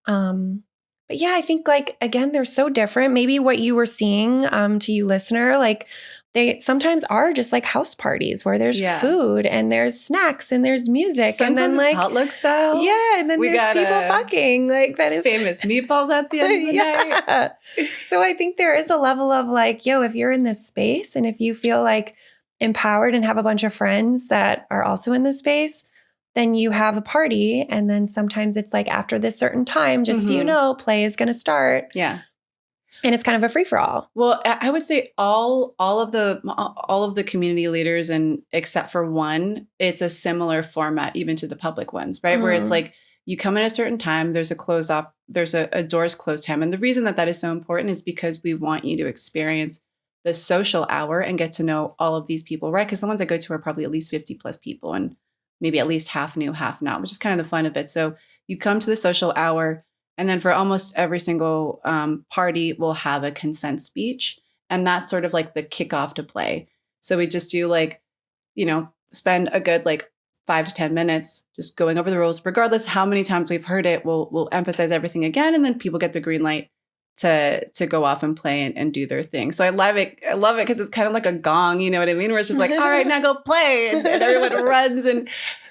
Speaker 2: But yeah, I think like, again, they're so different. Maybe what you were seeing to you listener, like they sometimes are just like house parties where there's food and there's snacks and there's music.
Speaker 1: Sometimes
Speaker 2: and then
Speaker 1: like potluck style.
Speaker 2: Yeah. And then there's people fucking like that is
Speaker 1: famous meatballs at the end of the night.
Speaker 2: So I think there is a level of like, yo, if you're in this space and if you feel like empowered and have a bunch of friends that are also in this space, then you have a party. And then sometimes it's like after this certain time, just so play is going to start.
Speaker 1: Yeah.
Speaker 2: And it's kind of a free for all.
Speaker 1: Well, I would say all of the community leaders, and except for one, it's a similar format even to the public ones, right? Where it's like you come in a certain time, there's a close up, there's a doors closed time. And the reason that is so important is because we want you to experience the social hour and get to know all of these people, right? Because the ones I go to are probably at least 50 plus people and maybe at least half new, half not, which is kind of the fun of it. So you come to the social hour, and then for almost every single party, we'll have a consent speech. And that's sort of like the kickoff to play. So we just do like, spend a good like 5 to 10 minutes just going over the rules, regardless how many times we've heard it. We'll emphasize everything again, and then people get the green light to go off and play and do their thing. So I love it. I love it because it's kind of like a gong, you know what I mean? Where it's just like, all right, now go play. And everyone runs. And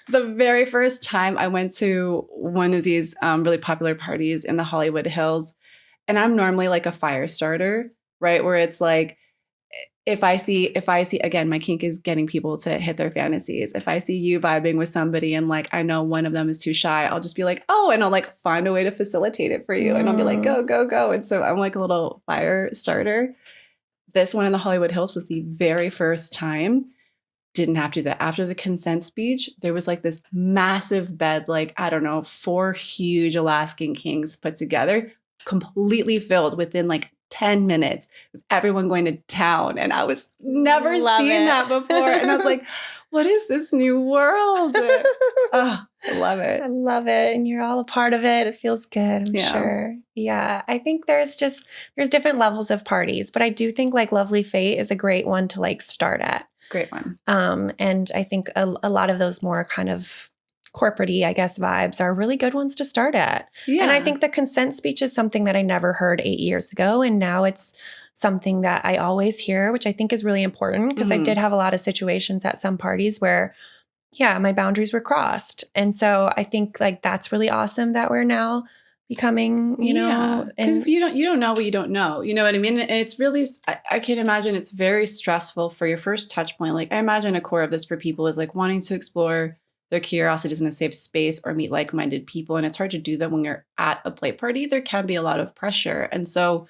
Speaker 1: the very first time I went to one of these really popular parties in the Hollywood Hills, and I'm normally like a fire starter, right? Where it's like, if I see, again, my kink is getting people to hit their fantasies. If I see you vibing with somebody and like, I know one of them is too shy, I'll just be like, oh, and I'll like find a way to facilitate it for you. And I'll be like, go, go, go. And so I'm like a little fire starter. This one in the Hollywood Hills was the very first time. Didn't have to do that. After the consent speech, there was like this massive bed, like, I don't know, 4 huge Alaskan kings put together, completely filled within like 10 minutes with everyone going to town. And I was never seen that before. And I was like, what is this new world? Oh, I love it.
Speaker 2: I love it. And you're all a part of it. It feels good, I'm sure. Yeah. I think there's different levels of parties, but I do think like Lovely Fate is a great one to like start at.
Speaker 1: Great one.
Speaker 2: And I think a lot of those more kind of corporate-y, I guess, vibes are really good ones to start at. Yeah. And I think the consent speech is something that I never heard 8 years ago. And now it's something that I always hear, which I think is really important because I did have a lot of situations at some parties where, my boundaries were crossed. And so I think like that's really awesome that we're now becoming, you know.
Speaker 1: Because you don't know what you don't know. You know what I mean? And it's really, I can imagine it's very stressful for your first touch point. Like I imagine a core of this for people is like wanting to explore their curiosities in a safe space or meet like-minded people. And it's hard to do that when you're at a play party. There can be a lot of pressure. And so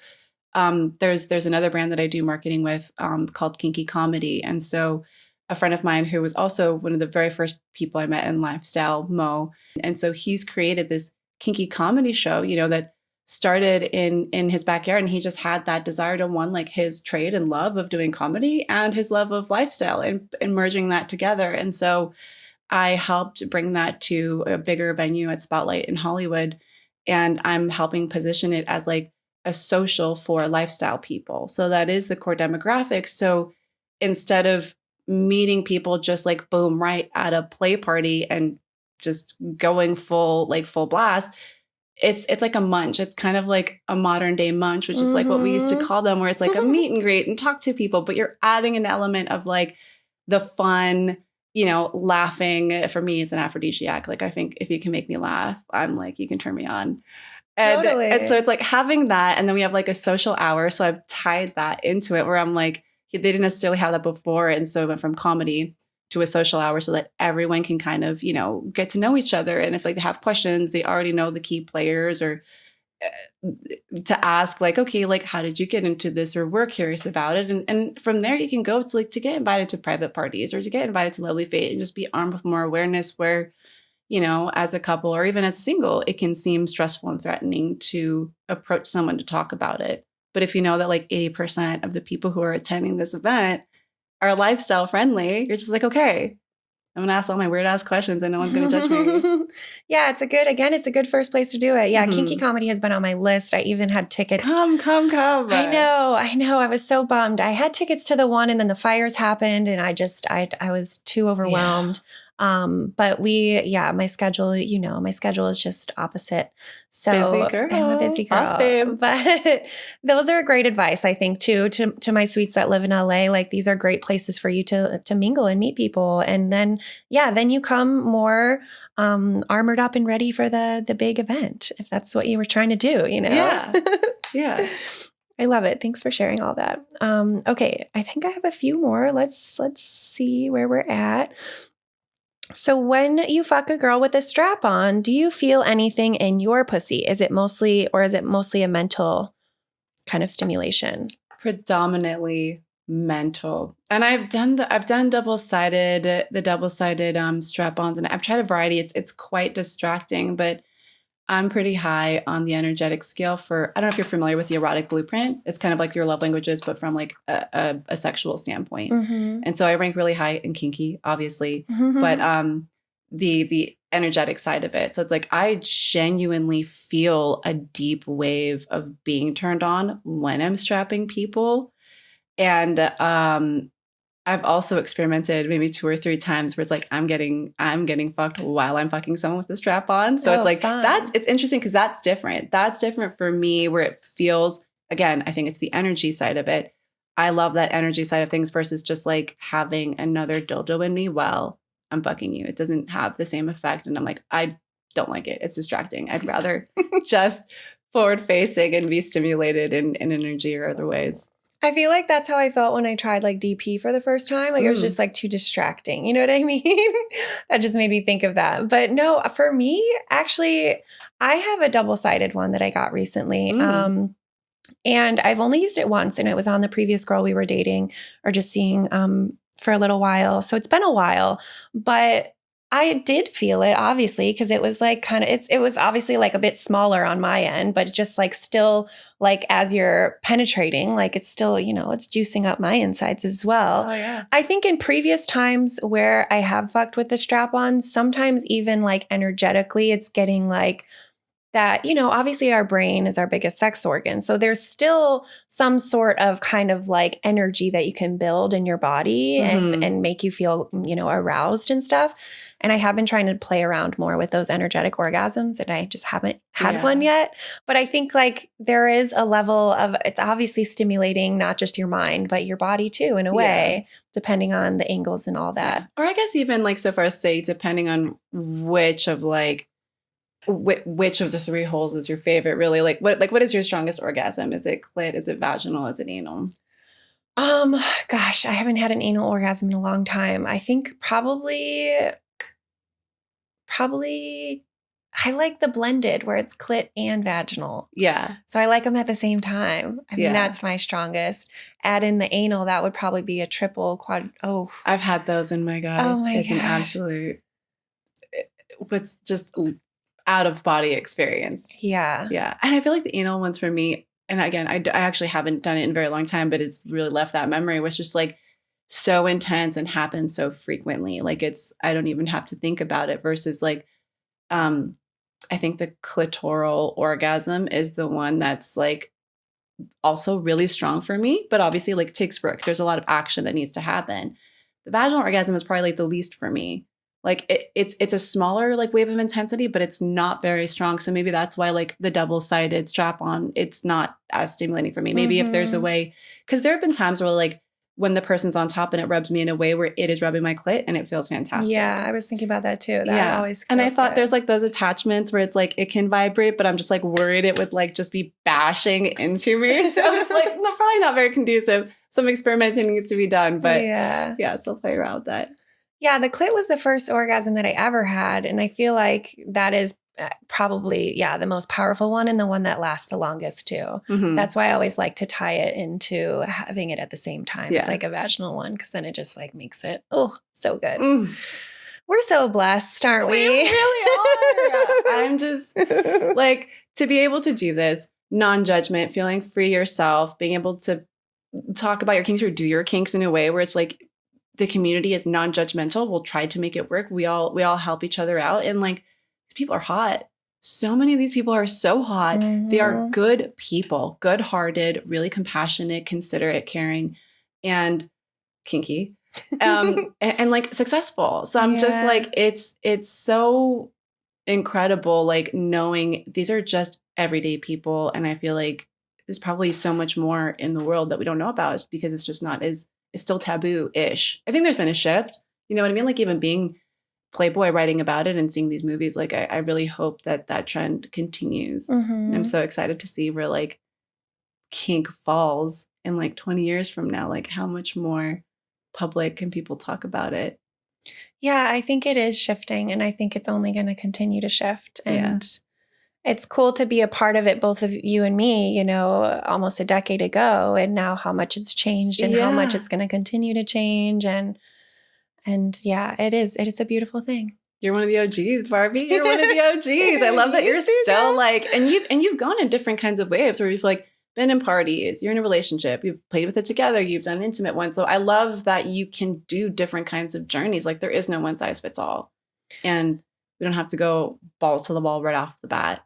Speaker 1: there's another brand that I do marketing with called Kinky Comedy. And so a friend of mine who was also one of the very first people I met in lifestyle, Mo. And so he's created this kinky comedy show, you know, that started in his backyard. And he just had that desire to like his trade and love of doing comedy and his love of lifestyle and merging that together. And so I helped bring that to a bigger venue at Spotlight in Hollywood. And I'm helping position it as like a social for lifestyle people. So that is the core demographic. So instead of meeting people just like boom, right at a play party and just going full blast, it's like a munch. It's kind of like a modern day munch, which is like what we used to call them, where it's like a meet and greet and talk to people, but you're adding an element of like the fun, you know, laughing. For me, it's an aphrodisiac. Like, I think if you can make me laugh, I'm like, you can turn me on.
Speaker 2: Totally.
Speaker 1: And so it's like having that. And then we have like a social hour. So I've tied that into it where I'm like, they didn't necessarily have that before. And so I went from comedy to a social hour so that everyone can kind of, you know, get to know each other. And if like they have questions, they already know the key players or to ask like, okay, like, how did you get into this? Or we're curious about it. And from there you can go to like to get invited to private parties or to get invited to Lovely Fate and just be armed with more awareness where, you know, as a couple or even as a single, it can seem stressful and threatening to approach someone to talk about it. But if you know that like 80% of the people who are attending this event are lifestyle friendly, you're just like, okay, I'm going to ask all my weird ass questions and no one's going to judge me.
Speaker 2: Yeah, it's a good first place to do it. Yeah, Kinky Comedy has been on my list. I even had tickets.
Speaker 1: Come.
Speaker 2: I know. I was so bummed. I had tickets to the one and then the fires happened and I was too overwhelmed. But my schedule, you know, my schedule is just opposite. So
Speaker 1: busy girl.
Speaker 2: I'm a busy girl.
Speaker 1: Boss babe.
Speaker 2: But those are great advice, I think, too, to my sweets that live in LA. Like these are great places for you to mingle and meet people. And then you come more armored up and ready for the big event, if that's what you were trying to do, you know?
Speaker 1: Yeah. Yeah.
Speaker 2: I love it. Thanks for sharing all that. Okay. I think I have a few more. Let's see where we're at. So when you fuck a girl with a strap on, do you feel anything in your pussy? Is it mostly a mental kind of stimulation?
Speaker 1: Predominantly mental. And I've done double-sided strap-ons, and I've tried a variety. It's quite distracting, but I'm pretty high on the energetic scale for, I don't know if you're familiar with the erotic blueprint. It's kind of like your love languages, but from like a sexual standpoint. Mm-hmm. And so I rank really high in kinky, obviously, but the energetic side of it. So it's like, I genuinely feel a deep wave of being turned on when I'm strapping people. And I've also experimented maybe 2 or 3 times where it's like I'm getting fucked while I'm fucking someone with the strap on. So it's like fun. It's interesting because that's different. That's different for me where it feels again, I think it's the energy side of it. I love that energy side of things versus just like having another dildo in me while I'm fucking you. It doesn't have the same effect. And I'm like, I don't like it. It's distracting. I'd rather just forward facing and be stimulated in energy or other ways.
Speaker 2: I feel like that's how I felt when I tried like DP for the first time. Like it was just like too distracting. You know what I mean? That just made me think of that. But no, for me, actually, I have a double-sided one that I got recently. And I've only used it once, and it was on the previous girl we were dating or just seeing for a little while. So it's been a while, but I did feel it, obviously, because it was like kind of, it was obviously like a bit smaller on my end, but just like still like as you're penetrating, like it's still, you know, it's juicing up my insides as well.
Speaker 1: Oh, yeah.
Speaker 2: I think in previous times where I have fucked with the strap-on, sometimes even like energetically, it's getting like that, you know, obviously our brain is our biggest sex organ. So there's still some sort of kind of like energy that you can build in your body and make you feel, you know, aroused and stuff. And I have been trying to play around more with those energetic orgasms, and I just haven't had one yet. But I think like there is a level of, it's obviously stimulating not just your mind, but your body too, in a way, depending on the angles and all that.
Speaker 1: Or I guess even like so far as say, depending on which of the three holes is your favorite, really? Like what is your strongest orgasm? Is it clit? Is it vaginal? Is it anal?
Speaker 2: Gosh, I haven't had an anal orgasm in a long time. I think probably I like the blended where it's clit and vaginal.
Speaker 1: Yeah.
Speaker 2: So I like them at the same time. I mean, that's my strongest. Add in the anal, that would probably be a triple, quad. Oh,
Speaker 1: I've had those in my God. It's an absolute, what's just out of body experience.
Speaker 2: Yeah.
Speaker 1: Yeah. And I feel like the anal ones for me, and again, I actually haven't done it in a very long time, but it's really left that memory, was just like so intense and happens so frequently. Like I don't even have to think about it versus like, I think the clitoral orgasm is the one that's like also really strong for me, but obviously like takes work. There's a lot of action that needs to happen. The vaginal orgasm is probably like the least for me. Like it's a smaller like wave of intensity, but it's not very strong. So maybe that's why like the double-sided strap-on, it's not as stimulating for me. Maybe if there's a way, because there have been times where like when the person's on top and it rubs me in a way where it is rubbing my clit and it feels fantastic.
Speaker 2: Yeah, I was thinking about that too. That always feels
Speaker 1: and I thought
Speaker 2: good.
Speaker 1: There's like those attachments where it's like it can vibrate, but I'm just like worried it would like just be bashing into me. So it's like no, probably not very conducive. Some experimenting needs to be done, but so play around with that.
Speaker 2: Yeah, the clit was the first orgasm that I ever had, and I feel like that is probably, the most powerful one and the one that lasts the longest too. That's why I always like to tie it into having it at the same time. It's like a vaginal one, because then it just like makes it, so good. We're so blessed, aren't we?
Speaker 1: We really are. I'm just like, to be able to do this, non-judgment, feeling free yourself, being able to talk about your kinks or do your kinks in a way where it's like the community is non-judgmental. We'll try to make it work. We all help each other out. And like, these people are hot. So many of these people are so hot. They are good people, good-hearted, really compassionate, considerate, caring, and kinky, and like successful. So I'm just like, it's so incredible, like knowing these are just everyday people. And I feel like there's probably so much more in the world that we don't know about because it's just not it's still taboo-ish. I think there's been a shift. You know what I mean? Like even being Playboy, writing about it and seeing these movies, like I really hope that trend continues. And I'm so excited to see where like kink falls in like 20 years from now. Like how much more public can people talk about it?
Speaker 2: Yeah, I think it is shifting, and I think it's only going to continue to shift. And it's cool to be a part of it, both of you and me, you know, almost a decade ago, and now how much it's changed and how much it's going to continue to change. And yeah, it is a beautiful thing.
Speaker 1: You're one of the OGs, Barbie. You're one of the OGs. I love that you're still like, and you've gone in different kinds of waves where you've like been in parties, you're in a relationship, you've played with it together, you've done intimate ones. So I love that you can do different kinds of journeys. Like there is no one size fits all. And we don't have to go balls to the wall right off the bat.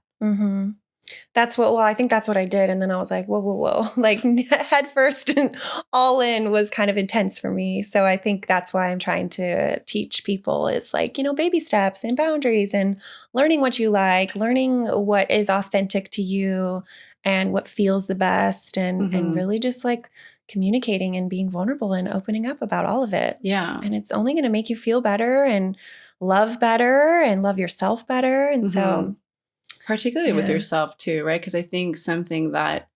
Speaker 2: I think that's what I did. And then I was like, whoa. Like head first and all in was kind of intense for me. So I think that's why I'm trying to teach people is like, baby steps and boundaries and learning what you like, learning what is authentic to you and what feels the best and really just like communicating and being vulnerable and opening up about all of it.
Speaker 1: Yeah.
Speaker 2: And it's only going to make you feel better and love yourself better. And so
Speaker 1: particularly with yourself too, right? Because I think something that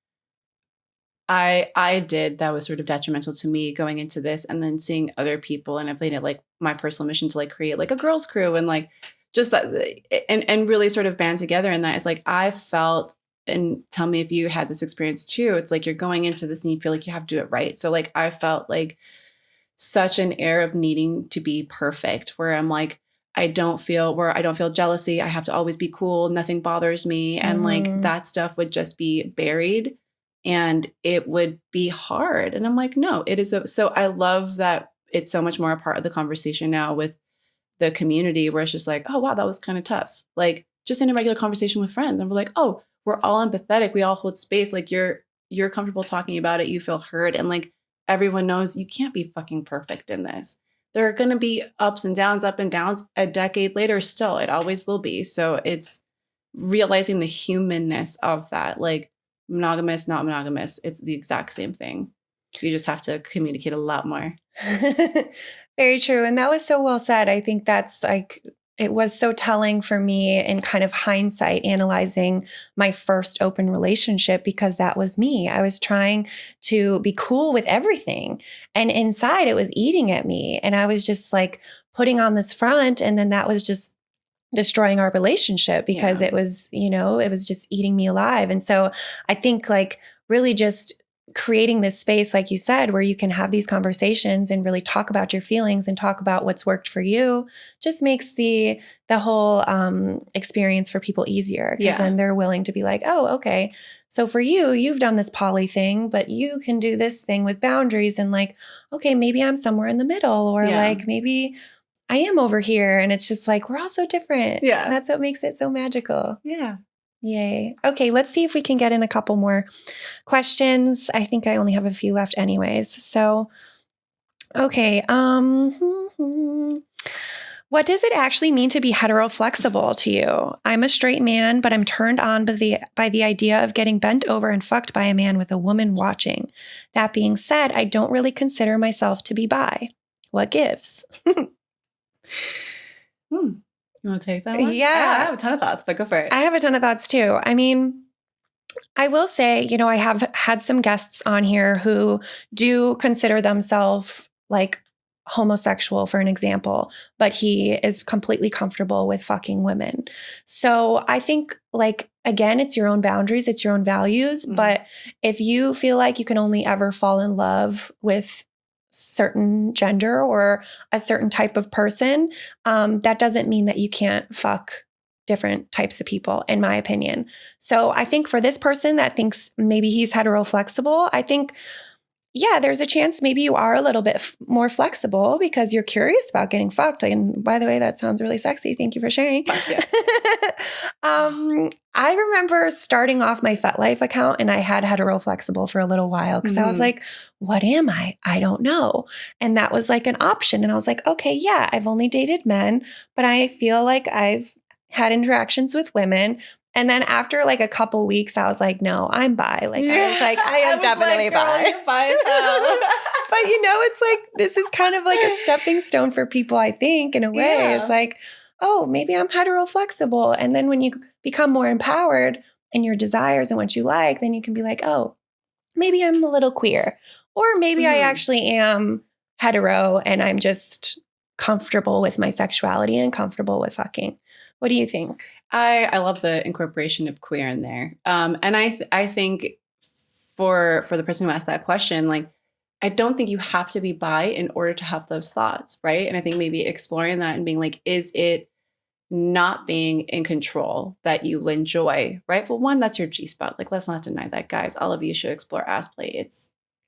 Speaker 1: I did that was sort of detrimental to me going into this and then seeing other people, and I've made it like my personal mission to like create like a girls crew and like just that and really sort of band together. And that is like I felt, and tell me if you had this experience too, it's like you're going into this and you feel like you have to do it right. So like I felt like such an air of needing to be perfect where I'm like, I don't feel jealousy. I have to always be cool. Nothing bothers me. And like that stuff would just be buried and it would be hard. And I'm like, no, it is. So I love that it's so much more a part of the conversation now with the community where it's just like, oh, wow, that was kind of tough. Like just in a regular conversation with friends. And we're like, oh, we're all empathetic. We all hold space. Like you're comfortable talking about it. You feel heard. And like everyone knows you can't be fucking perfect in this. There are going to be ups and downs a decade later still. It always will be. So it's realizing the humanness of that, like monogamous, not monogamous. It's the exact same thing. You just have to communicate a lot more.
Speaker 2: Very true. And that was so well said. I think that's like, it was so telling for me in kind of hindsight, analyzing my first open relationship, because that was me. I was trying to be cool with everything. And inside it was eating at me. And I was just like putting on this front. And then that was just destroying our relationship because it was, it was just eating me alive. And so I think like really just creating this space, like you said, where you can have these conversations and really talk about your feelings and talk about what's worked for you just makes the whole experience for people easier, because then they're willing to be like, oh, okay. So for you, you've done this poly thing, but you can do this thing with boundaries and like, okay, maybe I'm somewhere in the middle, or like maybe I am over here. And it's just like, we're all so different.
Speaker 1: Yeah.
Speaker 2: And that's what makes it so magical.
Speaker 1: Yeah.
Speaker 2: Yay. Okay, let's see if we can get in a couple more questions. I think I only have a few left anyways. So, okay. What does it actually mean to be heteroflexible to you? I'm a straight man, but I'm turned on by the idea of getting bent over and fucked by a man with a woman watching. That being said, I don't really consider myself to be bi. What gives?
Speaker 1: You want to take that one?
Speaker 2: Yeah.
Speaker 1: I have a ton of thoughts, but go for it.
Speaker 2: I have a ton of thoughts too. I mean, I will say, I have had some guests on here who do consider themselves like homosexual, for an example, but he is completely comfortable with fucking women. So I think, like, again, it's your own boundaries, it's your own values. But if you feel like you can only ever fall in love with certain gender or a certain type of person, that doesn't mean that you can't fuck different types of people, in my opinion. So I think for this person that thinks maybe he's heteroflexible, I think, yeah, there's a chance maybe you are a little bit more flexible because you're curious about getting fucked. And by the way, that sounds really sexy. Thank you for sharing.
Speaker 1: Yeah.
Speaker 2: I remember starting off my FetLife account and I had heteroflexible for a little while because I was like, what am I? I don't know. And that was like an option. And I was like, okay, yeah, I've only dated men, but I feel like I've had interactions with women. And then after like a couple weeks, I was like, no, I'm bi. Like, I was like, I am definitely bi. But it's like, this is kind of like a stepping stone for people, I think, in a way. Yeah. It's like, oh, maybe I'm heteroflexible. And then when you become more empowered in your desires and what you like, then you can be like, oh, maybe I'm a little queer. Or maybe I actually am hetero and I'm just comfortable with my sexuality and comfortable with fucking. What do you think?
Speaker 1: I love the incorporation of queer in there. And I think for the person who asked that question, like, I don't think you have to be bi in order to have those thoughts, right? And I think maybe exploring that and being like, is it not being in control that you enjoy, right? Well, one, that's your G-spot. Like, let's not deny that, guys. All of you should explore ass play.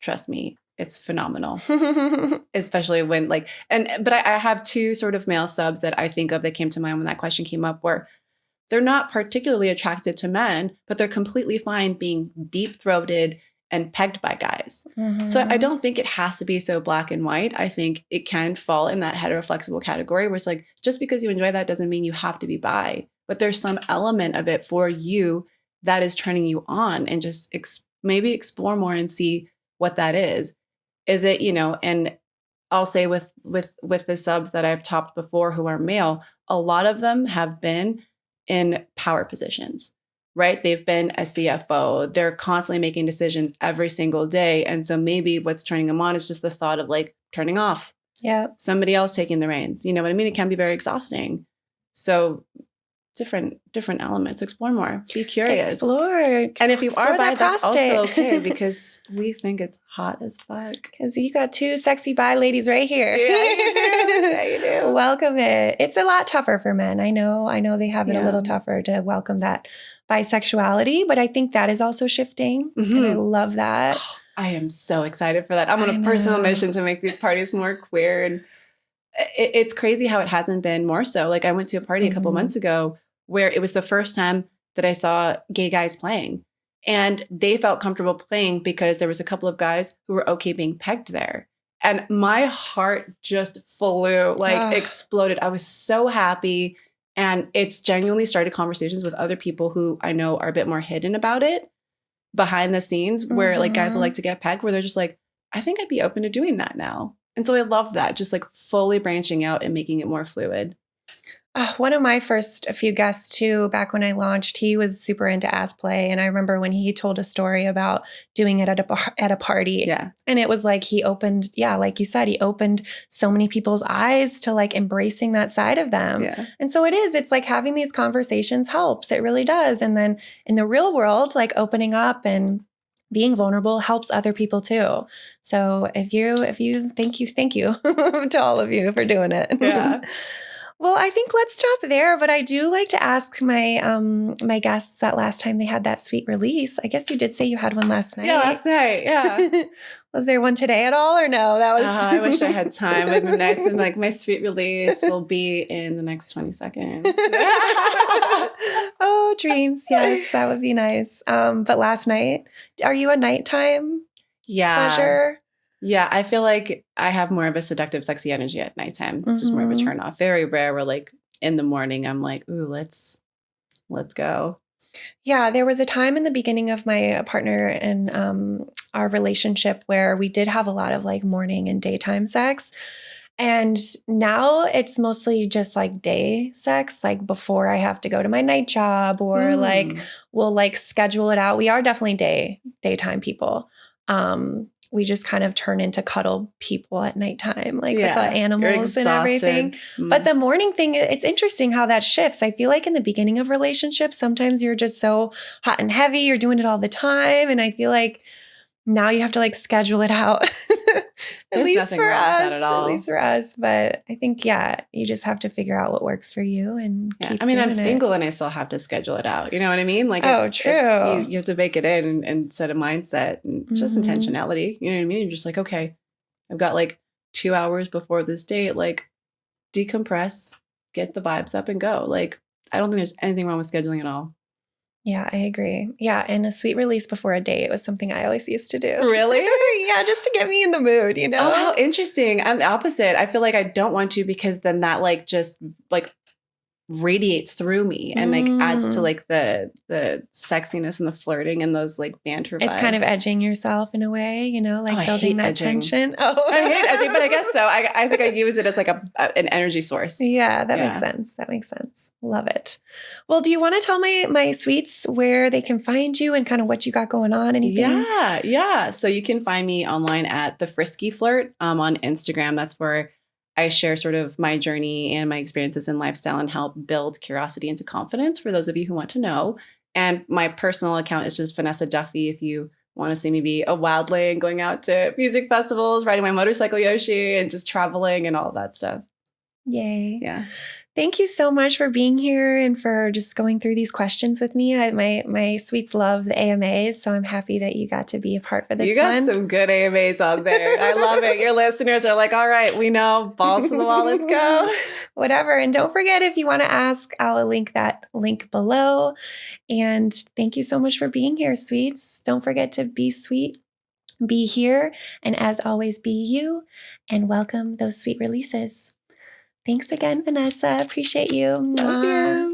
Speaker 1: Trust me, it's phenomenal. Especially when but I have two sort of male subs that I think of that came to mind when that question came up, where they're not particularly attracted to men, but they're completely fine being deep-throated and pegged by guys.
Speaker 2: Mm-hmm.
Speaker 1: So I don't think it has to be so black and white. I think it can fall in that heteroflexible category where it's like, just because you enjoy that doesn't mean you have to be bi, but there's some element of it for you that is turning you on, and just maybe explore more and see what that is. Is it, and I'll say with the subs that I've topped before who are male, a lot of them have been in power positions, right? They've been a CFO. They're constantly making decisions every single day. And so maybe what's turning them on is just the thought of like turning off.
Speaker 2: Yeah.
Speaker 1: Somebody else taking the reins. You know what I mean? It can be very exhausting. So different elements. Explore more. Be curious.
Speaker 2: Explore.
Speaker 1: And if you are bi, that's also okay, because we think it's hot as fuck.
Speaker 2: Because you got two sexy bi ladies right here.
Speaker 1: Yeah, you do. Yeah, you do.
Speaker 2: Welcome it. It's a lot tougher for men. I know they have it a little tougher to welcome that bisexuality, but I think that is also shifting. Mm-hmm. And I love that.
Speaker 1: Oh, I am so excited for that. I'm on a personal mission to make these parties more queer. And it's crazy how it hasn't been more so. Like, I went to a party a couple months ago where it was the first time that I saw gay guys playing, and they felt comfortable playing because there was a couple of guys who were okay being pegged there. And my heart just flew, exploded. I was so happy. And it's genuinely started conversations with other people who I know are a bit more hidden about it behind the scenes, where like guys will like to get pegged, where they're just like, I think I'd be open to doing that now. And so I love that, just like fully branching out and making it more fluid.
Speaker 2: One of my first few guests too, back when I launched, he was super into ass play. And I remember when he told a story about doing it at a party.
Speaker 1: Yeah.
Speaker 2: And it was like he opened, like you said, he opened so many people's eyes to like embracing that side of them.
Speaker 1: Yeah.
Speaker 2: And so it's like having these conversations helps. It really does. And then in the real world, like opening up and being vulnerable helps other people too. So if you thank you to all of you for doing it.
Speaker 1: Yeah.
Speaker 2: Well, I think let's stop there, but I do like to ask my my guests that last time they had that sweet release. I guess you did say you had one last night.
Speaker 1: Yeah, last night. Yeah.
Speaker 2: Was there one today at all, or no? That was.
Speaker 1: I wish I had time. It'd be nice. And like, my sweet release will be in the next 20 seconds.
Speaker 2: Oh, dreams! Yes, that would be nice. But last night, are you a nighttime pleasure?
Speaker 1: Yeah, I feel like I have more of a seductive, sexy energy at nighttime. It's just more of a turn off. Very rare where like in the morning I'm like, ooh, let's go.
Speaker 2: Yeah, there was a time in the beginning of my partner and our relationship where we did have a lot of like morning and daytime sex. And now it's mostly just like day sex, like before I have to go to my night job, or like we'll like schedule it out. We are definitely daytime people. We just kind of turn into cuddle people at nighttime, like with the animals and everything. But the morning thing, it's interesting how that shifts. I feel like in the beginning of relationships, sometimes you're just so hot and heavy, you're doing it all the time. And I feel like now you have to like schedule it out. At least for us. But I think, you just have to figure out what works for you and keep doing
Speaker 1: I'm single and I still have to schedule it out. You know what I mean? Like,
Speaker 2: true.
Speaker 1: You have to bake it in and set a mindset and just intentionality. You know what I mean? You're just like, okay, I've got like 2 hours before this date, like decompress, get the vibes up and go. Like, I don't think there's anything wrong with scheduling at all.
Speaker 2: Yeah, I agree. Yeah, and a sweet release before a date was something I always used to do.
Speaker 1: Really?
Speaker 2: Yeah, just to get me in the mood, you know?
Speaker 1: Oh, how interesting. I'm the opposite. I feel like I don't want to, because then that like just like radiates through me and like adds to like the sexiness and the flirting and those like banter vibes.
Speaker 2: It's kind of edging yourself in a way, you know, like building that tension.
Speaker 1: Oh, I hate edging, but I guess so. I think I use it as like an energy source.
Speaker 2: Yeah, that makes sense. That makes sense. Love it. Well, do you want to tell my sweets where they can find you and kind of what you got going on? Anything?
Speaker 1: Yeah. So you can find me online at The Frisky Flirt on Instagram. That's where I share sort of my journey and my experiences in lifestyle and help build curiosity into confidence for those of you who want to know. And my personal account is just Vanessa Duffy if you want to see me be a wildling, going out to music festivals, riding my motorcycle Yoshi, and just traveling and all of that stuff.
Speaker 2: Yay.
Speaker 1: Yeah.
Speaker 2: Thank you so much for being here and for just going through these questions with me. My sweets love the AMAs, so I'm happy that you got to be a part for this one.
Speaker 1: You got some good AMAs on there. I love it. Your listeners are like, all right, we know, balls to the wall, let's go.
Speaker 2: Whatever. And don't forget, if you want to ask, I'll link that link below. And thank you so much for being here, sweets. Don't forget to be sweet, be here, and as always, be you, and welcome those sweet releases. Thanks again, Vanessa. Appreciate you.
Speaker 1: Love you.